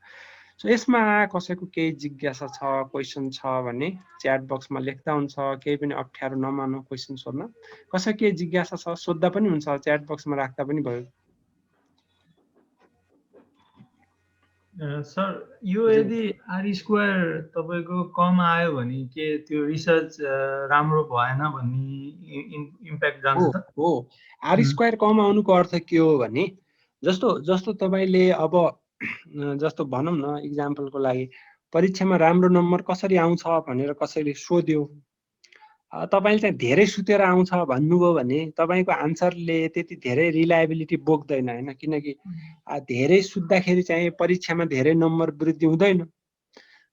S1: सो यसमा कसैको केही जिज्ञासा छ, क्वेसन छ भने च्याट बक्समा लेख्दा हुन्छ, केही पनि अप्ठ्यारो नमानौ क्वेसन सोध्न। कसै केही जिज्ञासा छ सोध्दा पनि हुन्छ, च्याट बक्समा राख्दा पनि भयो।
S4: सर यो यदि आर स्क्वायर तपाईँको कम आयो भने के त्यो रिसर्च राम्रो भएन भन्ने इम्प्याक्ट जान्छ त?
S1: हो, आर स्क्वायर कम आउनुको अर्थ के हो भने जस्तो तपाईँले अब जस्तो भनौँ न इक्जाम्पलको लागि परीक्षामा राम्रो नम्बर कसरी आउँछ भनेर कसैले सोध्यो, तपाईँले चाहिँ धेरै सुतेर आउँछ भन्नुभयो भने तपाईँको आन्सरले त्यति धेरै रिलायबिलिटी बोक्दैन होइन, किनकि धेरै सुत्दाखेरि चाहिँ परीक्षामा धेरै नम्बर वृद्धि हुँदैन।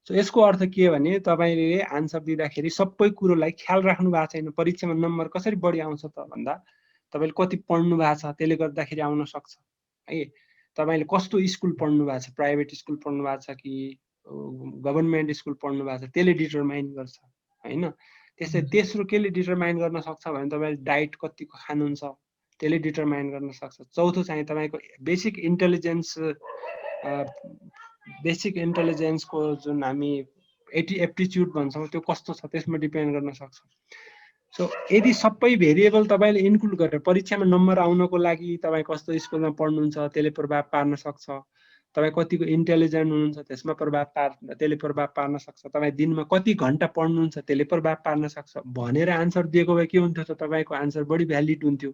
S1: सो यसको अर्थ के भने तपाईँले आन्सर दिँदाखेरि सबै कुरोलाई ख्याल राख्नु भएको छैन, परीक्षामा नम्बर कसरी बढी आउँछ त भन्दा तपाईँले कति पढ्नु भएको छ त्यसले गर्दाखेरि आउन सक्छ है, तपाईँले कस्तो स्कुल पढ्नु भएको छ, प्राइभेट स्कुल पढ्नु भएको छ कि गभर्नमेन्ट स्कुल पढ्नु भएको छ त्यसले डिटरमाइन गर्छ होइन। त्यसै तेस्रो केले डिटरमाइन गर्न सक्छ भने तपाईँले डाइट कतिको खानुहुन्छ त्यसले डिटरमाइन गर्न सक्छ। चौथो चाहिँ तपाईँको बेसिक इन्टेलिजेन्सको जुन हामी एप्टिच्युड भन्छौँ त्यो कस्तो छ त्यसमा डिपेन्ड गर्न सक्छ। सो यदि सबै भेरिएबल तपाईँले इन्क्लुड गरेर परीक्षामा नम्बर आउनको लागि तपाईँ कस्तो स्कुलमा पढ्नुहुन्छ त्यसले प्रभाव पार्न सक्छ, तपाईँ कतिको इन्टेलिजेन्ट हुनुहुन्छ त्यसमा त्यसले प्रभाव पार्न सक्छ, तपाईँ दिनमा कति घन्टा पढ्नुहुन्छ त्यसले प्रभाव पार्न सक्छ भनेर आन्सर दिएको भए के हुन्थ्यो त तपाईँको आन्सर बढी भ्यालिड हुन्थ्यो।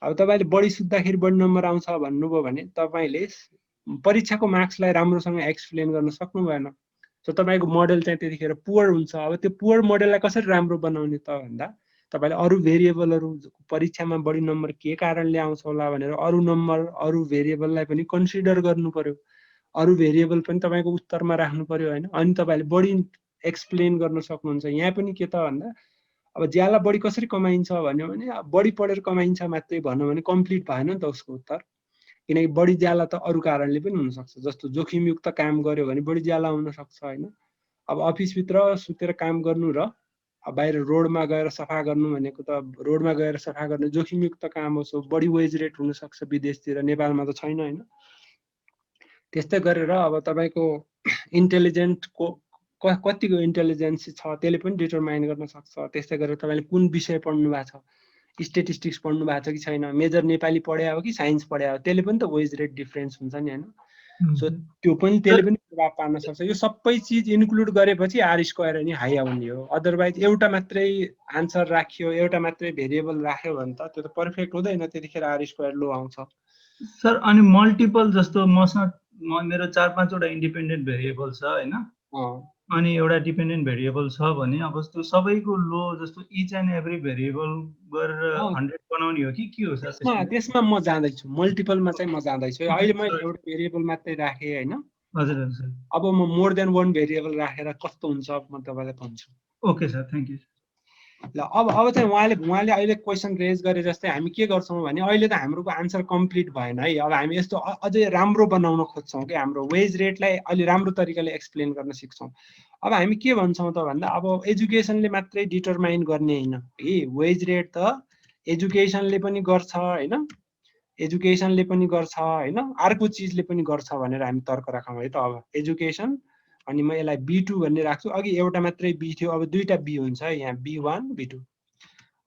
S1: अब तपाईँले बढी सुत्दाखेरि बढी नम्बर आउँछ भन्नुभयो भने तपाईँले परीक्षाको मार्क्सलाई राम्रोसँग एक्सप्लेन गर्न सक्नु भएन। सो तपाईँको मोडल चाहिँ त्यतिखेर पुवर हुन्छ। अब त्यो पुवर मोडललाई कसरी राम्रो बनाउने त भन्दा तपाईँले अरू भेरिएबलहरू परीक्षामा बढी नम्बर के कारणले आउँछ होला भनेर अरू नम्बर अरू भेरिएबललाई पनि कन्सिडर गर्नु पर्यो, अरू भेरिएबल पनि तपाईँको उत्तरमा राख्नु पर्यो होइन, अनि तपाईँले बढी एक्सप्लेन गर्न सक्नुहुन्छ। यहाँ पनि के त भन्दा अब ज्याला बढी कसरी कमाइन्छ भन्यो भने बढी पढेर कमाइन्छ मात्रै भन्यो भने कम्प्लिट भएन नि त उसको उत्तर, किनकि बढी ज्याला त अरू कारणले पनि हुनसक्छ। जस्तो जोखिमयुक्त काम गर्यो भने बढी ज्याला हुन सक्छ होइन। अब अफिसभित्र सुतेर काम गर्नु र बाहिर रोडमा गएर सफा गर्नु भनेको त रोडमा गएर सफा गर्ने जोखिमयुक्त काम हो, सो बढी वेज रेट हुनसक्छ विदेशतिर, नेपालमा त छैन होइन। त्यस्तै गरेर अब तपाईँको इन्टेलिजेन्टको कतिको इन्टेलिजेन्स छ त्यसले पनि डिटरमाइन गर्न सक्छ। त्यस्तै गरेर तपाईँले कुन विषय पढ्नु भएको छ, स्टेटिस्टिक्स पढ्नु भएको छ कि छैन, मेजर नेपाली पढे हो कि साइन्स पढे हो त्यसले पनि त वेज रेट डिफ्रेन्स हुन्छ नि होइन। सो त्यो पनि त्यसले पनि प्रभाव पार्न सक्छ। यो सबै चिज इन्क्लुड गरेपछि आर स्क्वायर अनि हाई आउने हो। अदरवाइज एउटा मात्रै आन्सर राख्यो, एउटा मात्रै भेरिएबल राख्यो भने त त्यो त पर्फेक्ट हुँदैन, त्यतिखेर आर स्क्वायर लो आउँछ।
S4: सर अनि मल्टिपल जस्तो मेरो 4-5वटा इन्डिपेन्डेन्ट भेरिएबल छ होइन, अनि एउटा डिपेन्डेन्ट भेरिएबल छ भने अब त्यो सबैको लो जस्तो इच एन्ड एभ्री भेरिएबल गरेर 100 बनाउने हो कि के हो सर?
S1: त्यसमा म जाँदैछु, मल्टिपलमा चाहिँ म जाँदैछु। अहिले मैले एउटा भेरिएबल मात्रै राखेँ होइन।
S4: हजुर हजुर।
S1: अब म मोर देन वान भेरिएबल राखेर कस्तो हुन्छ म तपाईँलाई भन्छु।
S4: Okay sir, thank you.
S1: ल अब चाहिँ उहाँले अहिले क्वेसन रेज गरे जस्तै हामी के गर्छौँ भने अहिले त हाम्रो आन्सर कम्प्लिट भएन है। अब हामी यस्तो अझै राम्रो बनाउन खोज्छौँ कि हाम्रो वेज रेटलाई अलि राम्रो तरिकाले एक्सप्लेन गर्न सिक्छौँ। अब हामी के भन्छौँ त भन्दा अब एजुकेसनले मात्रै डिटरमाइन गर्ने होइन है, वेज रेट त एजुकेसनले पनि गर्छ हैन, एजुकेसनले पनि गर्छ हैन, अर्को चिजले पनि गर्छ भनेर हामी तर्क राखौँ है त। अब एजुकेसन अनि म यसलाई B2 भन्ने राख्छु। अघि एउटा मात्रै B थियो, अब दुईटा B हुन्छ है, यहाँ B1 B2।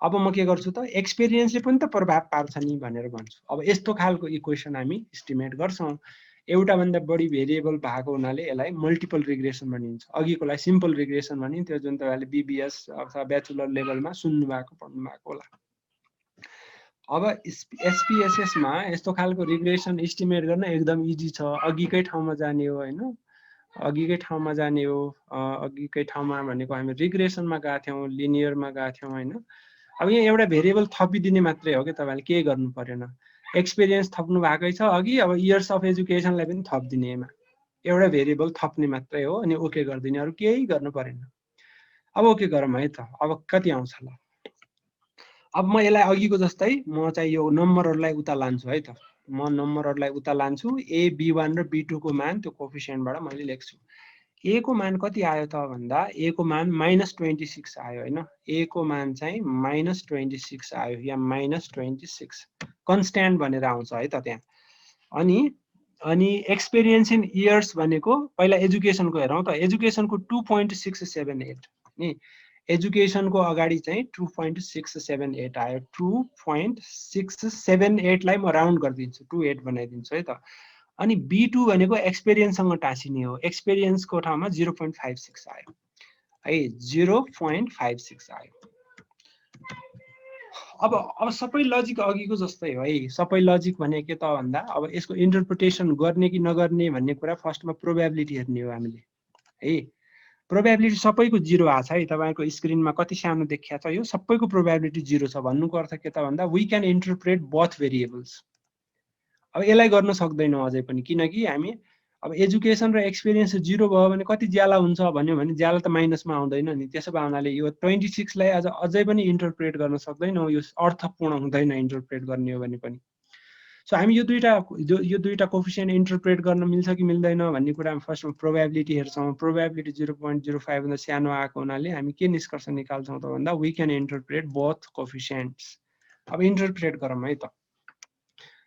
S1: अब म के गर्छु त, एक्सपिरियन्सले पनि त प्रभाव पार्छ नि भनेर भन्छु। अब यस्तो खालको इक्वेसन हामी इस्टिमेट गर्छौँ। एउटा भन्दा बढी भेरिएबल भएको हुनाले यसलाई मल्टिपल रिग्रेसन भनिन्छ। अघिकोलाई सिम्पल रिग्रेसन भनिन्थ्यो, जुन तपाईँले BBS अथवा ब्याचलर लेभलमा सुन्नु भएको पढ्नु भएको होला। अब SPSS मा यस्तो खालको रिग्रेसन इस्टिमेट गर्न एकदम इजी छ। अघिकै ठाउँमा जाने हो हैन, अघिकै ठाउँमा जाने हो। अघिकै ठाउँमा भनेको हामी रिग्रेसनमा गएको थियौँ, लिनियरमा गएको थियौँ हैन। अब यहाँ एउटा भेरिएबल थपिदिने मात्रै हो कि, तपाईँले केही गर्नु परेन। एक्सपिरियन्स थप्नु भएकै छ अघि, अब इयर्स अफ एजुकेसनलाई पनि थपिदिने, यसमा एउटा भेरिएबल थप्ने मात्रै हो अनि ओके गरिदिने, अरू केही गर्नु परेन। अब ओके गरौँ है त। अब कति आउँछ ल, अब म यसलाई अघिको जस्तै म चाहिँ यो नम्बरहरूलाई उता लान्छु है त। म नम्बरहरूलाई उता लान्छु। A, B1 र B2 को मान त्यो कोफिसिएन्टबाट मैले लेख्छु। A को मान कति आयो त भन्दा A को मान -26 आयो हैन। A को मान चाहिँ -26 आयो, या -26 कन्स्ट्यान्ट भनेर आउँछ है त त्यहाँ। अनि एक्सपिरियन्स इन इयर्स भनेको पहिला एजुकेसनको हेरौँ त। एजुकेसनको 2.678 नि, एजुकेसनको अगाडि चाहिँ 2.678 आयो। 2.678 लाई म राउन्ड गरिदिन्छु, 28 बनाइदिन्छु है त। अनि B2 भनेको एक्सपिरियन्ससँग टाँसिने हो। एक्सपिरियन्सको ठाउँमा 0.56 आयो है, 0.56 आयो। अब सबै लजिक अघिको जस्तै हो है। सबै लजिक भने के त भन्दा, अब यसको इन्टरप्रिटेसन गर्ने कि नगर्ने भन्ने कुरा फर्स्टमा प्रोबेबिलिटी हेर्ने हो हामीले है। प्रोबेबिलिटी सबैको 0 आछ है। तपाईको स्क्रिनमा कति सानो देखिया छ, यो सबैको प्रोबेबिलिटी 0 छ। भन्नुको अर्थ के त भन्दा, we can interpret both variables. अब यसलाई गर्न सक्दैनौँ अझै पनि, किनकि हामी अब एजुकेसन र एक्सपिरियन्स 0 भयो भने कति ज्याला हुन्छ भन्यो भने ज्याला त माइनसमा आउँदैन नि। त्यसो भए हुनाले यो 26 लाई अझै पनि इन्टरप्रेट गर्न सक्दैनौँ, यो अर्थपूर्ण हुँदैन इन्टरप्रेट गर्ने हो भने पनि। सो हामी यो दुईटा कोफिसिएन्ट इन्टरप्रेट गर्न मिल्छ कि मिल्दैन भन्ने कुरामा फर्स्टमा प्रोबेबिलिटी हेर्छौँ। प्रोबेबिलिटी 0.05 भन्दा सानो आएको हुनाले हामी के निष्कर्ष निकाल्छौँ त भन्दा, वी क्यान इन्टरप्रेट बोथ कोफिसिएन्ट्स। अब इन्टरप्रेट गरौँ है त।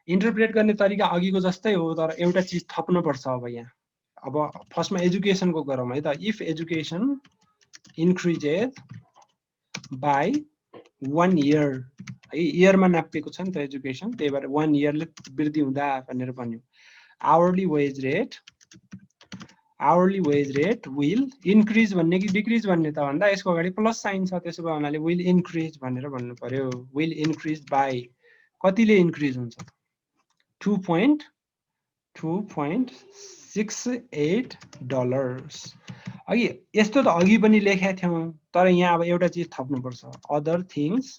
S1: इन्टरप्रेट गर्ने तरिका अघिको जस्तै हो, तर एउटा चिज थप्नुपर्छ अब यहाँ। अब फर्स्टमा एजुकेसनको गरौँ है त। If education increases by 1 year है, इयरमा नापिएको छ नि त एजुकेसन, त्यही भएर 1 इयरले वृद्धि हुँदा भनेर भन्यो। Hourly wage rate will increase भन्ने कि डिक्रिज भन्ने त भन्दा, यसको अगाडि प्लस साइन छ, त्यसो भए हुनाले विल इन्क्रिज भनेर भन्नु पर्यो। विल इन्क्रिज बाई कतिले इन्क्रिज हुन्छ, 2.68 डलर्स। अघि यस्तो त अघि पनि लेखेका थियौँ, तर यहाँ अब एउटा चिज थप्नुपर्छ, अदर थिङ्स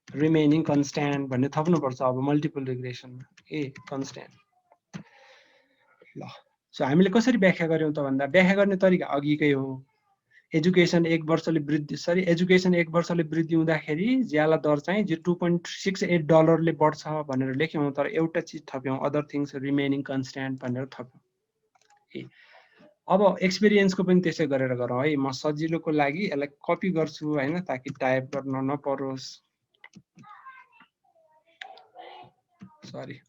S1: रिमेनिङ कन्स्ट्यान्ट भन्ने थप्नुपर्छ। अब मल्टिपल रिग्रेसनमा कन्स्ट्यान्ट। ल, सो हामीले कसरी व्याख्या गर्यौँ त भन्दा, व्याख्या गर्ने तरिका अघिकै हो। एजुकेसन 1 वर्षले वृद्धि हुँदाखेरि ज्याला दर चाहिँ 2.68 डलरले बढ्छ भनेर लेख्यौँ, तर एउटा चिज थप्यौँ, अदर थिङ्स रिमेनिङ कन्स्ट्यान्ट भनेर थप्यौँ। अब एक्सपिरियन्सको पनि त्यसै गरेर गरौँ है। म सजिलोको लागि यसलाई कपी गर्छु हैन, ताकि टाइप गर्न नपरोस्। सरी,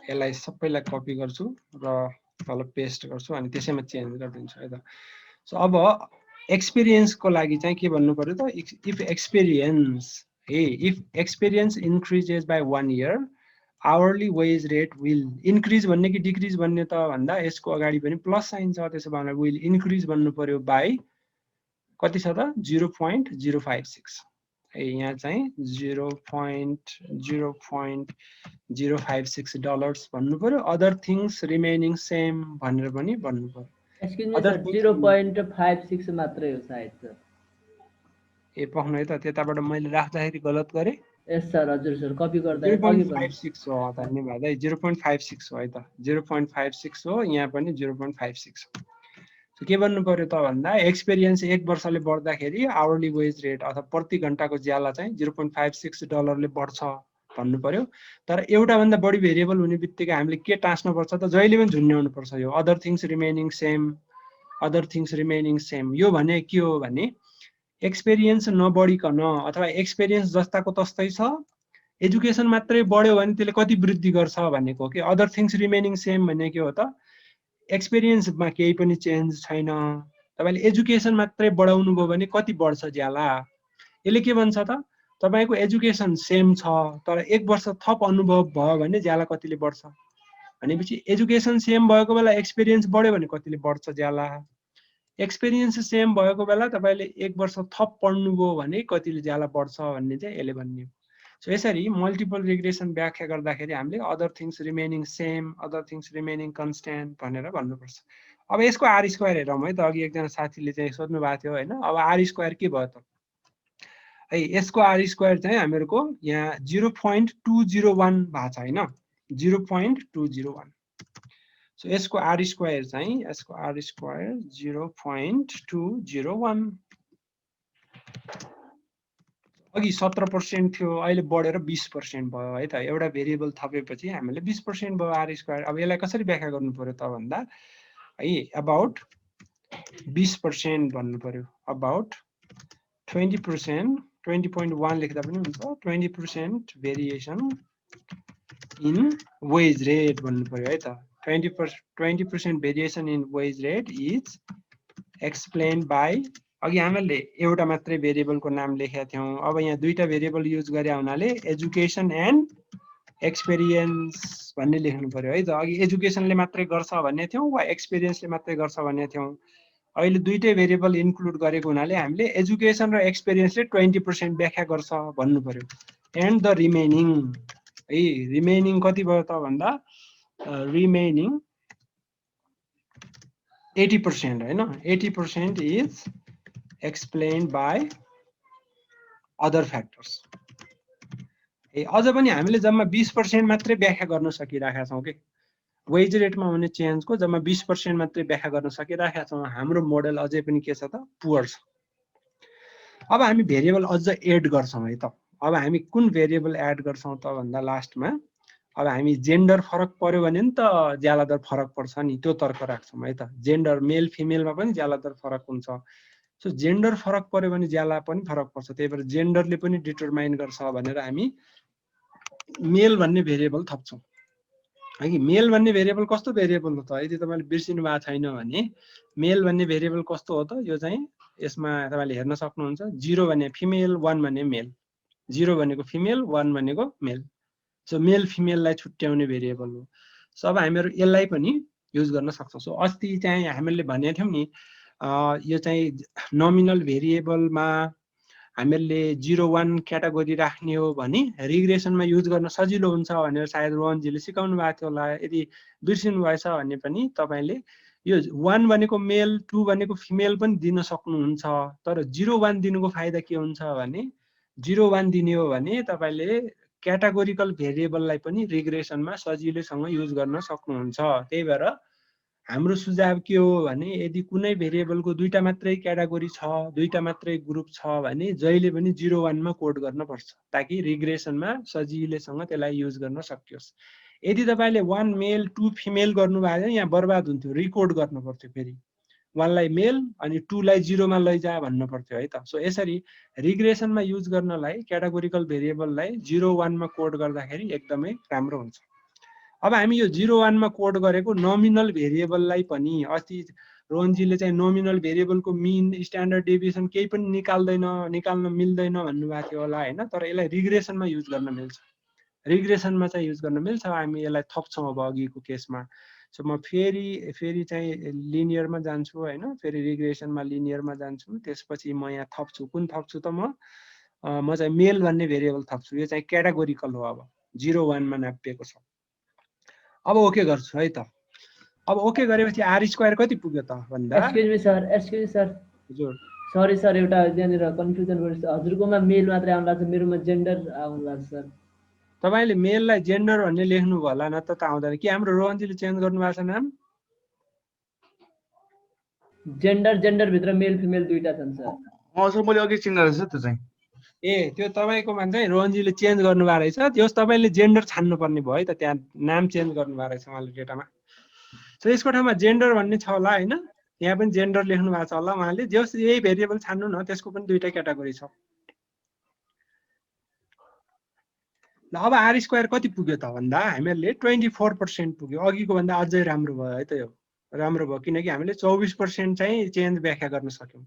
S1: यसलाई सबैलाई कपी गर्छु र तल पेस्ट गर्छु अनि त्यसैमा चेन्ज गरिदिन्छु है त। सो अब एक्सपिरियन्सको लागि चाहिँ के भन्नु पर्यो त, if experience increases by 1 year, hourly wage rate will increase भन्ने कि डिक्रिज भन्ने त भन्दा, यसको अगाडि पनि प्लस साइन छ, त्यसो भए विल इन्क्रिज भन्नु पर्यो बाई कति छ त, 0.056 है। यहाँ चाहिँ 0.056 डलर्स भन्नु पर्यो। अदर थिङ्स रिमेनिङ सेम भनेर पनि भन्नु पर्यो।
S3: एक्सक्युज मी सर, 0.56 मात्रै हो सायद सर।
S1: ए पख्नु है त, त्यताबाट मैले राख्दाखेरि गलत गरेँ।
S3: यस सर, हजुर सर, कपी गर्दा
S1: 0.56 हो, धन्यवाद है। 0.56 हो है त, 0.56 हो, यहाँ पनि 0.56 हो। के भन्नु पर्यो त भन्दा, एक्सपिरियन्स 1 वर्षले बढ्दाखेरि आवरली वेज रेट अथवा प्रति घण्टाको ज्याला चाहिँ 0.56 डलरले बढ्छ भन्नु पर्यो। तर एउटा भन्दा बढी भेरिएबल हुने बित्तिकै हामीले के टाँस्नु पर्छ त, जहिले पनि झुन्ड्याउनु पर्छ यो अदर थिङ्स रिमेनिङ सेम। यो भने के हो भने, एक्सपिरियन्स नबढिकन अथवा एक्सपिरियन्स जस्ताको तस्तै छ, एजुकेसन मात्रै बढ्यो भने त्यसले कति वृद्धि गर्छ भनेको हो कि अदर थिङ्स रिमेनिङ सेम भन्ने के हो त एक्सपिरियन्समा केही पनि चेन्ज छैन। तपाईले एजुकेसन मात्रै बढाउनु भयो भने कति बढ्छ ज्याला, यसले के भन्छ त तपाईको एजुकेसन सेम छ तर 1 वर्ष थप अनुभव भयो भने ज्याला कतिले बढ्छ भनेपछि एजुकेसन सेम भएको बेला एक्सपिरियन्स बढ्यो भने कतिले बढ्छ ज्याला, एक्सपिरियन्स सेम भएको बेला तपाईले 1 वर्ष थप पढ्नुभयो भने कतिले ज्याला बढ्छ भन्ने चाहिँ यसले भन्ने हो। सो यसरी मल्टिपल रिग्रेसन व्याख्या गर्दाखेरि हामीले other things remaining same, other things remaining constant भनेर भन्नुपर्छ। अब यसको आर स्क्वायर हेरौँ है त, अघि एकजना साथीले चाहिँ सोध्नु भएको थियो होइन, अब आर स्क्वायर के भयो त है, यसको आर स्क्वायर चाहिँ हामीहरूको यहाँ 0.201 भएको छ होइन, 0.201। सो यसको आर स्क्वायर चाहिँ यसको आर स्क्वायर 0.201। अघि 17% थियो अहिले बढेर 20% भयो है त, एउटा भेरिएबल थपेपछि हामीले 20% भयो आर स्क्वायर। अब यसलाई कसरी व्याख्या गर्नु पर्यो त भन्दा है अबाउट 20% भन्नु पर्यो, अबाउट 20%, 20.1 लेख्दा पनि हुन्छ, 20% भेरिएसन इन वेज रेट भन्नु पर्यो है त। 20% variation in wage rate is explained by, अघि हामीले एउटा मात्रै भेरिएबलको नाम लेखेका थियौँ, अब यहाँ दुईटा भेरिएबल युज गरे हुनाले एजुकेसन एन्ड एक्सपिरियन्स भन्ने लेख्नु पर्यो है त। अघि एजुकेसनले मात्रै गर्छ भन्ने थियौँ वा एक्सपिरियन्सले मात्रै गर्छ भन्ने थियौँ, अहिले दुईटै भेरिएबल इन्क्लुड गरेको हुनाले हामीले एजुकेसन र एक्सपिरियन्सले 20% व्याख्या गर्छ भन्नु पर्यो। एन्ड द रिमेनिङ है, रिमेनिङ कति भयो त भन्दा रिमेनिङ 80% होइन, 80% is explained by other factors. ए अझ पनि हामीले जम्मा 20% मात्रै व्याख्या गर्न सकिरहेका छौँ कि वेज रेटमा हुने चेन्जको जम्मा 20% मात्रै व्याख्या गर्न सकिरहेका छौँ। हाम्रो मोडल अझै पनि के छ त पुअर छ। अब हामी भेरिएबल अझ एड गर्छौँ है त। अब हामी कुन भेरिएबल एड गर्छौँ त भन्दा लास्टमा अब हामी जेन्डर फरक पर्यो भने नि त ज्याला दर फरक पर्छ नि, त्यो तर्क राख्छौँ है त। जेन्डर मेल फिमेलमा पनि ज्याला दर फरक हुन्छ। सो जेन्डर फरक पर्यो भने ज्याला पनि फरक पर्छ, त्यही भएर जेन्डरले पनि डिटरमाइन गर्छ भनेर हामी मेल भन्ने भेरिएबल थप्छौँ है कि। मेल भन्ने भेरिएबल कस्तो भेरिएबल हो त, यदि तपाईँले बिर्सिनु भएको छैन भने मेल भन्ने भेरिएबल कस्तो हो त, यो चाहिँ यसमा तपाईँले हेर्न सक्नुहुन्छ, 0 भने फिमेल, 1 भने मेल, 0 भनेको फिमेल, 1 भनेको मेल। सो मेल फिमेललाई छुट्याउने भेरिएबल हो। सो अब हामीहरू यसलाई पनि युज गर्न सक्छौँ। सो अस्ति चाहिँ हामीले भनेको थियौँ नि यो चाहिँ नोमिनल भेरिएबलमा हामीले 0-1 क्याटेगोरी राख्ने हो भने रिग्रेसनमा युज गर्न सजिलो हुन्छ भनेर सायद रोहनजीले सिकाउनु भएको थियो होला। यदि बिर्सिनु भएछ भने पनि तपाईँले यो 1 भनेको मेल, 2 भनेको फिमेल पनि दिन सक्नुहुन्छ। तर 0-1 दिनुको फाइदा के हुन्छ भने 0-1 दिने हो भने तपाईँले क्याटेगोरिकल भेरिएबललाई पनि रिग्रेसनमा सजिलैसँग युज गर्न सक्नुहुन्छ। त्यही भएर हाम्रो सुझाव के हो भने यदि कुनै भेरिएबलको दुईटा मात्रै क्याटेगोरी छ, दुईटा मात्रै ग्रुप छ भने जहिले पनि 0-1 मा कोड गर्न पर्छ ताकि रिग्रेसनमा सजिलैसँग त्यसलाई युज गर्न सकियोस्। यदि तपाईँले 1 मेल 2 फिमेल गर्नुभयो भने यहाँ बर्बाद हुन्थ्यो, रिकोड गर्नु पर्थ्यो, फेरि 1 लाई मेल अनि 2 लाई 0 मा लैजा भन्नु पर्थ्यो है त। सो यसरी रिग्रेसनमा युज गर्नलाई क्याटेगोरिकल भेरिएबललाई 0-1 मा कोड गर्दाखेरि एकदमै राम्रो हुन्छ। अब हामी यो 0-1 मा कोड गरेको नोमिनल भेरिएबललाई पनि अस्ति रोहनजीले चाहिँ नोमिनल भेरिएबलको मिन स्ट्यान्डर्ड डेभिएसन केही पनि निकाल्न मिल्दैन भन्नुभएको थियो होला होइन। तर यसलाई रिग्रेसनमा युज गर्न मिल्छ, रिग्रेसनमा चाहिँ युज गर्न मिल्छ। हामी यसलाई थप्छौँ अब अघिको केसमा। सो म फेरि चाहिँ लिनियरमा जान्छु होइन, फेरि रिग्रेसनमा लिनियरमा जान्छु, त्यसपछि म यहाँ थप्छु। कुन थप्छु त म चाहिँ मेल भन्ने भेरिएबल थप्छु। यो चाहिँ क्याटेगोरिकल हो, अब 0-1 मा नापिएको छ। अब ओके गर्छु है त। अब ओके गरेपछि आर स्क्वायर कति पुग्यो त भन्दा
S3: एक्सक्युज मी सर
S1: हजुर
S3: सरी सर एउटा त्यहाँनिर कन्फ्युजन भयो। हजुरकोमा मेल मात्रै आउनु लाग्छ, मेरोमा जेन्डर आउनु लाग्छ सर।
S1: तपाईँले मेललाई जेन्डर भन्ने लेख्नु भयो होला, न त आउँदैन कि। हाम्रो रोहनजीले चेन्ज गर्नु भएको छ नाम?
S3: जेन्डर भित्र मेल फिमेल दुईटा छन् सर।
S2: सर मैले अघि चेन्ज गरेको छु त्यो चाहिँ।
S1: ए त्यो तपाईँकोमा चाहिँ रोहनजीले चेन्ज गर्नु भएको रहेछ, त्यस तपाईँले जेन्डर छान्नु पर्ने भयो है त। त्यहाँ नाम चेन्ज गर्नु भएको रहेछ उहाँले डेटामा। सो यसको ठाउँमा जेन्डर भन्ने छ होला होइन। यहाँ पनि जेन्डर लेख्नु भएको छ होला उहाँले। जस यही भेरिएबल छान्नु न, त्यसको पनि दुईटा क्याटेगोरी छ। ल अब आर स्क्वायर कति पुग्यो त भन्दा हामीहरूले 24% पुग्यो। अघिको भन्दा अझै राम्रो भयो है त। यो राम्रो भयो किनकि हामीले 24% चाहिँ चेन्ज व्याख्या गर्न सक्यौँ।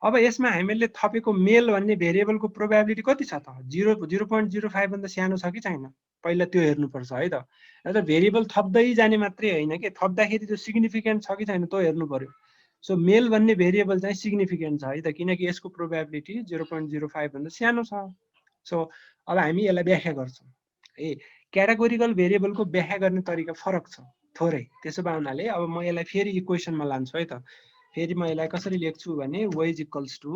S1: अब यसमा हामीले थपेको मेल भन्ने भेरिएबलको प्रोबेबिलिटी कति छ त? 0.05 भन्दा सानो छ कि छैन? पहिला त्यो हेर्नुपर्छ है त। र भेरिएबल थप्दै जाने मात्रै होइन कि, थप्दाखेरि त्यो सिग्निफिकेन्ट छ कि छैन त्यो हेर्नु पर्यो। सो मेल भन्ने भेरिएबल चाहिँ सिग्निफिकेन्ट छ है त, किनकि यसको प्रोबेबिलिटी 0.05 भन्दा सानो छ। सो अब हामी यसलाई व्याख्या गर्छौँ। क्याटेगोरिकल भेरिएबलको व्याख्या गर्ने तरिका फरक छ थोरै। त्यसो भए हुनाले अब म यसलाई फेरि इक्वेसनमा लान्छु है त। फेरि म यसलाई कसरी लेख्छु भने y इज इक्वल्स टु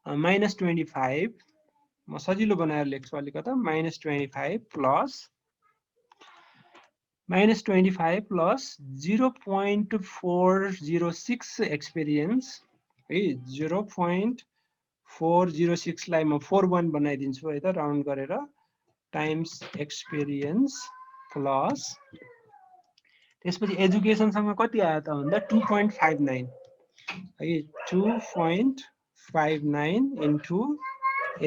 S1: -25, म सजिलो बनाएर लेख्छु अलिकता, -25 प्लस 0.406 एक्सपिरियन्स है। 0.406 लाई म 41 बनाइदिन्छु है त राउन्ड गरेर, टाइम्स एक्सपिरियन्स प्लस त्यसपछि एजुकेसनसँग कति आयो त भन्दा 2.59 है। 2.59 इन्टु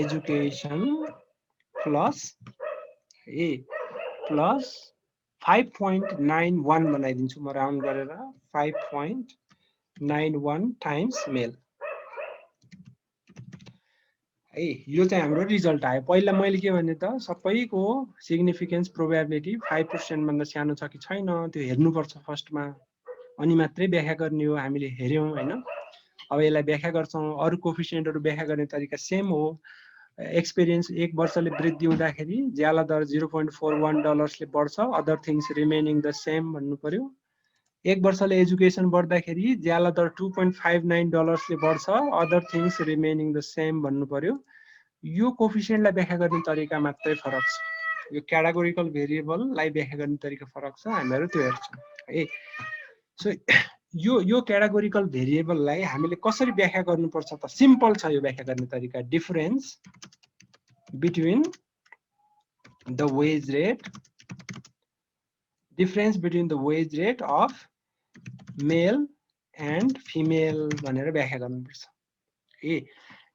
S1: एजुकेसन प्लस प्लस 5.91 बनाइदिन्छु म राउन्ड गरेर, 5.91 टाइम्स मेल है। यो चाहिँ हाम्रो रिजल्ट आयो। पहिला मैले के भने त सबैको सिग्निफिकेन्स प्रोबेबिलिटी 5% भन्दा सानो छ कि छैन त्यो हेर्नुपर्छ फर्स्टमा, अनि मात्रै व्याख्या गर्ने हो। हामीले हेर्यौँ होइन। अब यसलाई व्याख्या गर्छौँ। अरू कोफिसिएन्टहरू व्याख्या गर्ने तरिका सेम हो। एक्सपिरियन्स 1 वर्षले वृद्धि हुँदाखेरि ज्याला दर $0.41ले बढ्छ, other things remaining the same भन्नु पर्यो। 1 वर्षले एजुकेसन बढ्दाखेरि ज्याला दर $2.59ले बढ्छ, other things remaining the same भन्नु पर्यो। यो कोफिसिएन्टलाई व्याख्या गर्ने तरिका मात्रै फरक छ। यो क्याटेगोरिकल भेरिएबललाई व्याख्या गर्ने तरिका फरक छ, हामीहरू त्यो हेर्छौँ है। सो यो क्याटेगोरिकल भेरिएबललाई हामीले कसरी व्याख्या गर्नुपर्छ त? सिम्पल छ यो व्याख्या गर्ने तरिका। Difference between the wage rate of male and female भनेर व्याख्या गर्नुपर्छ।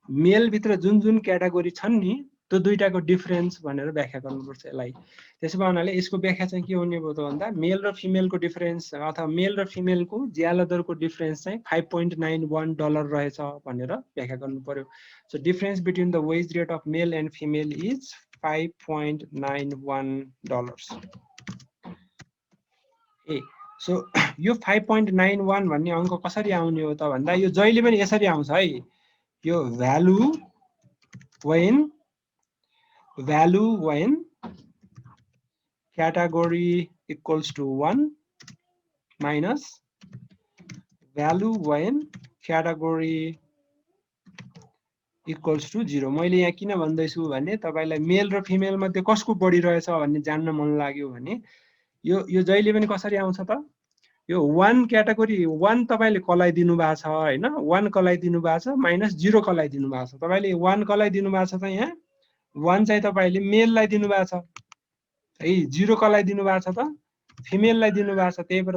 S1: मेल भित्र जुन जुन क्याटेगोरी छन् नि त्यो दुईटाको डिफरेन्स भनेर व्याख्या गर्नुपर्छ यसलाई। त्यसो भए हुनाले यसको व्याख्या चाहिँ के हुने भयो त भन्दा मेल र फिमेलको डिफरेन्स अथवा मेल र फिमेलको ज्याला दरको डिफरेन्स चाहिँ $5.91 रहेछ भनेर व्याख्या गर्नु पर्यो। So difference between the wage rate of male and female is $5.91। So यो 5.91 भन्ने अङ्क कसरी आउने हो त भन्दा यो जहिले पनि यसरी आउँछ है। यो value when category equals to 1 minus value when category equals to 0। मैले यहाँ किन भन्दैछु भने तपाईलाई मेल र फिमेल मध्ये कसको बढी रहेछ भन्ने जान्न मन लाग्यो भने यो जहिले पनि कसरी आउँछ त? यो 1 क्याटेगोरी 1 तपाईले कसलाई दिनु भएको छ हैन, 1 कसलाई दिनु भएको छ माइनस 0 कसलाई दिनु भएको छ। तपाईले 1 कसलाई दिनु भएको छ त यहाँ 1 चाहिँ तपाईले मेललाई दिनु भएको छ है, 0 कसलाई दिनु भएको छ त फिमेललाई दिनु भएको छ। त्यही भएर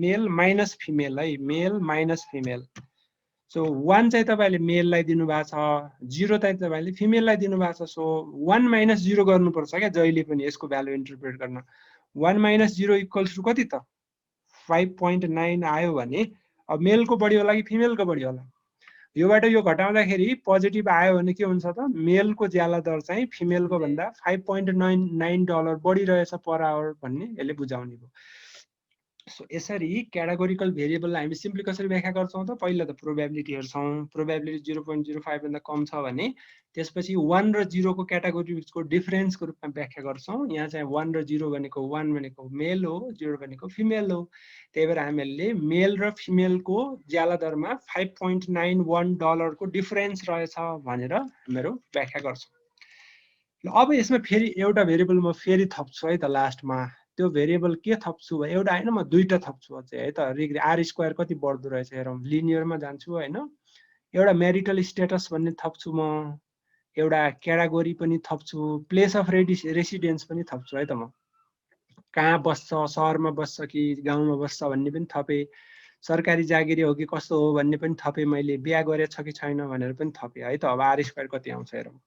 S1: मेल माइनस फिमेल है, मेल माइनस फिमेल। सो 1 चाहिँ तपाईले मेललाई दिनु भएको छ, 0 चाहिँ तपाईले फिमेललाई दिनु भएको छ। सो 1 माइनस 0 गर्नुपर्छ क्या जहिले पनि यसको भ्यालु इन्टरप्रेट गर्न। 1 माइनस 0 इक्वल्स टु कति त 5.9 आयो भने अब मेलको बढी होला कि फिमेलको बढी होला? योबाट यो घटाउँदाखेरि पोजिटिभ आयो भने के हुन्छ त मेलको ज्याला दर चाहिँ फिमेलको भन्दा $5.9 बढी रहेछ पर आवर भन्ने यसले बुझाउने भयो। सो यसरी क्याटेगोरिकल भेरिएबललाई हामी सिम्पली कसरी व्याख्या गर्छौँ त? पहिला त प्रोबेबिलिटी हेर्छौँ। प्रोबेबिलिटी 0.05 भन्दा कम छ भने त्यसपछि 1 र 0 को क्याटेगोरीको डिफरेन्सको रूपमा व्याख्या गर्छौँ। यहाँ चाहिँ 1 र 0 भनेको 1 भनेको मेल हो, 0 भनेको फिमेल हो। त्यही भएर हामीले मेल र फिमेलको ज्याला दरमा $5.91 को डिफरेन्स रहेछ भनेर हामीहरू व्याख्या गर्छौँ। अब यसमा फेरि एउटा भेरिएबल म फेरि थप्छु है त लास्टमा। त्यो भेरिएबल के थप्छु भने एउटा हैन म दुईटा थप्छु अझै है त। आर स्क्वायर कति बढ्दो रहेछ हेरौँ। लिनियरमा जान्छु हैन। एउटा म्यारिटल स्टेटस भन्ने थप्छु म, एउटा क्याटेगोरी पनि थप्छु, प्लेस अफ रेसिडेन्स पनि थप्छु है त म। कहाँ बस्छ, सहरमा बस्छ कि गाउँमा बस्छ भन्ने पनि थपे, सरकारी जागिरी हो कि कस्तो हो भन्ने पनि थपे, मैले बिहा गरेछ कि छैन भनेर पनि थपे है त। अब आर स्क्वायर कति आउँछ हेरौँ।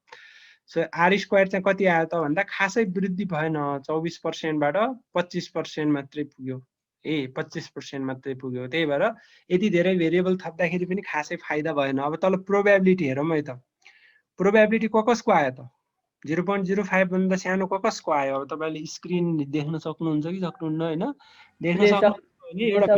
S1: सो आर स्क्वायर चाहिँ कति आयो त भन्दा खासै वृद्धि भएन, 24%बाट 25% मात्रै पुग्यो। 25% मात्रै पुग्यो। त्यही भएर यति धेरै भेरिएबल थप्दाखेरि पनि खासै फाइदा भएन। अब तल प्रोबेबिलिटी हेरौँ है त। प्रोबेबिलिटी कसको आयो त? 0.05 भन्दा सानो कसको आयो? अब तपाईँले स्क्रिन देख्न सक्नुहुन्छ कि सक्नुहुन्न होइन? देख्न सक्नुहुन्छ भने एउटा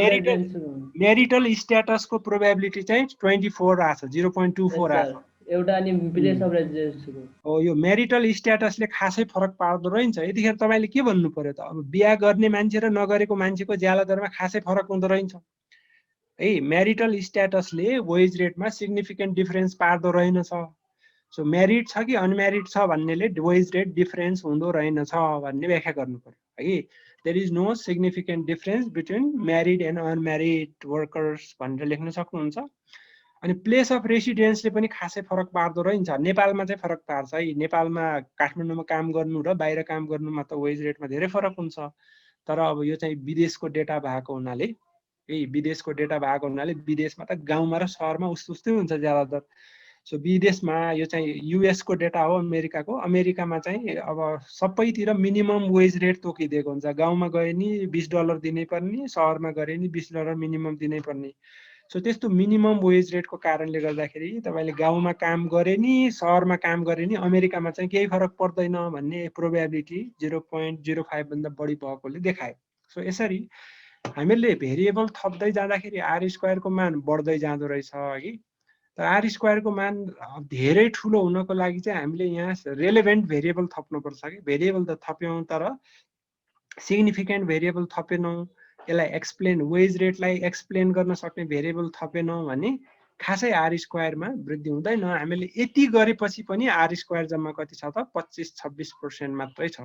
S1: मेरिटल स्ट्याटसको प्रोबेबिलिटी चाहिँ 24 आछ, 0.24 आछ।
S3: एउटा अनि प्लेस अफ रेजिडेन्सको
S1: हो। यो मेरिटल स्ट्याटसले खासै फरक पार्दो रहेछ। यतिखेर तपाईँले के भन्नु पर्यो त? अब बिहा गर्ने मान्छे र नगरेको मान्छेको ज्याला दरमा खासै फरक हुँदो रहेछ है। मेरिटल स्ट्याटसले वेज रेटमा सिग्निफिकेन्ट डिफरेन्स पार्दो रहेनछ। सो मेरिट छ कि अनमेरिड छ भन्नेले वेज रेट डिफरेन्स हुँदो रहेनछ भन्ने व्याख्या गर्नु पर्यो है। There is no significant difference between married and unmarried workers भनेर लेख्न सक्नुहुन्छ। अनि प्लेस अफ रेसिडेन्सले पनि खासै फरक पार्दो रहेछ। नेपालमा चाहिँ फरक पार्छ है। नेपालमा काठमाडौँमा काम गर्नु र बाहिर काम गर्नुमा त वेज रेटमा धेरै फरक हुन्छ। तर अब यो चाहिँ विदेशको डेटा भएको हुनाले विदेशको डेटा भएको हुनाले विदेशमा त गाउँमा र सहरमा उस्तै हुन्छ ज्यादातर। सो विदेशमा यो चाहिँ युएसको डेटा हो, अमेरिकाको। अमेरिकामा चाहिँ अब सबैतिर मिनिमम वेज रेट तोकिदिएको हुन्छ। गाउँमा गए नि $20 दिनै पर्ने, सहरमा गए नि $20 मिनिमम दिनै पर्ने। सो त्यस्तो मिनिमम वेज रेटको कारणले गर्दाखेरि तपाईँले गाउँमा काम गरे नि सहरमा काम गरे नि अमेरिकामा चाहिँ केही फरक पर्दैन भन्ने प्रोबेबिलिटी 0.05 भन्दा बढी भएकोले देखायो। सो यसरी हामीले भेरिएबल थप्दै जाँदाखेरि आर स्क्वायरको मान बढ्दै जाँदो रहेछ कि। तर आर स्क्वायरको मान धेरै ठुलो हुनको लागि चाहिँ हामीले यहाँ रेलेभेन्ट भेरिएबल थप्नुपर्छ कि। भेरिएबल त थप्यौँ तर सिग्निफिकेन्ट भेरिएबल थपेनौँ, यसलाई एक्सप्लेन वेज रेटलाई एक्सप्लेन गर्न सक्ने भेरिएबल थपेनौँ भने खासै आर स्क्वायरमा वृद्धि हुँदैन। हामीले यति गरेपछि पनि आर स्क्वायर जम्मा कति छ त? 25-26% मात्रै छ।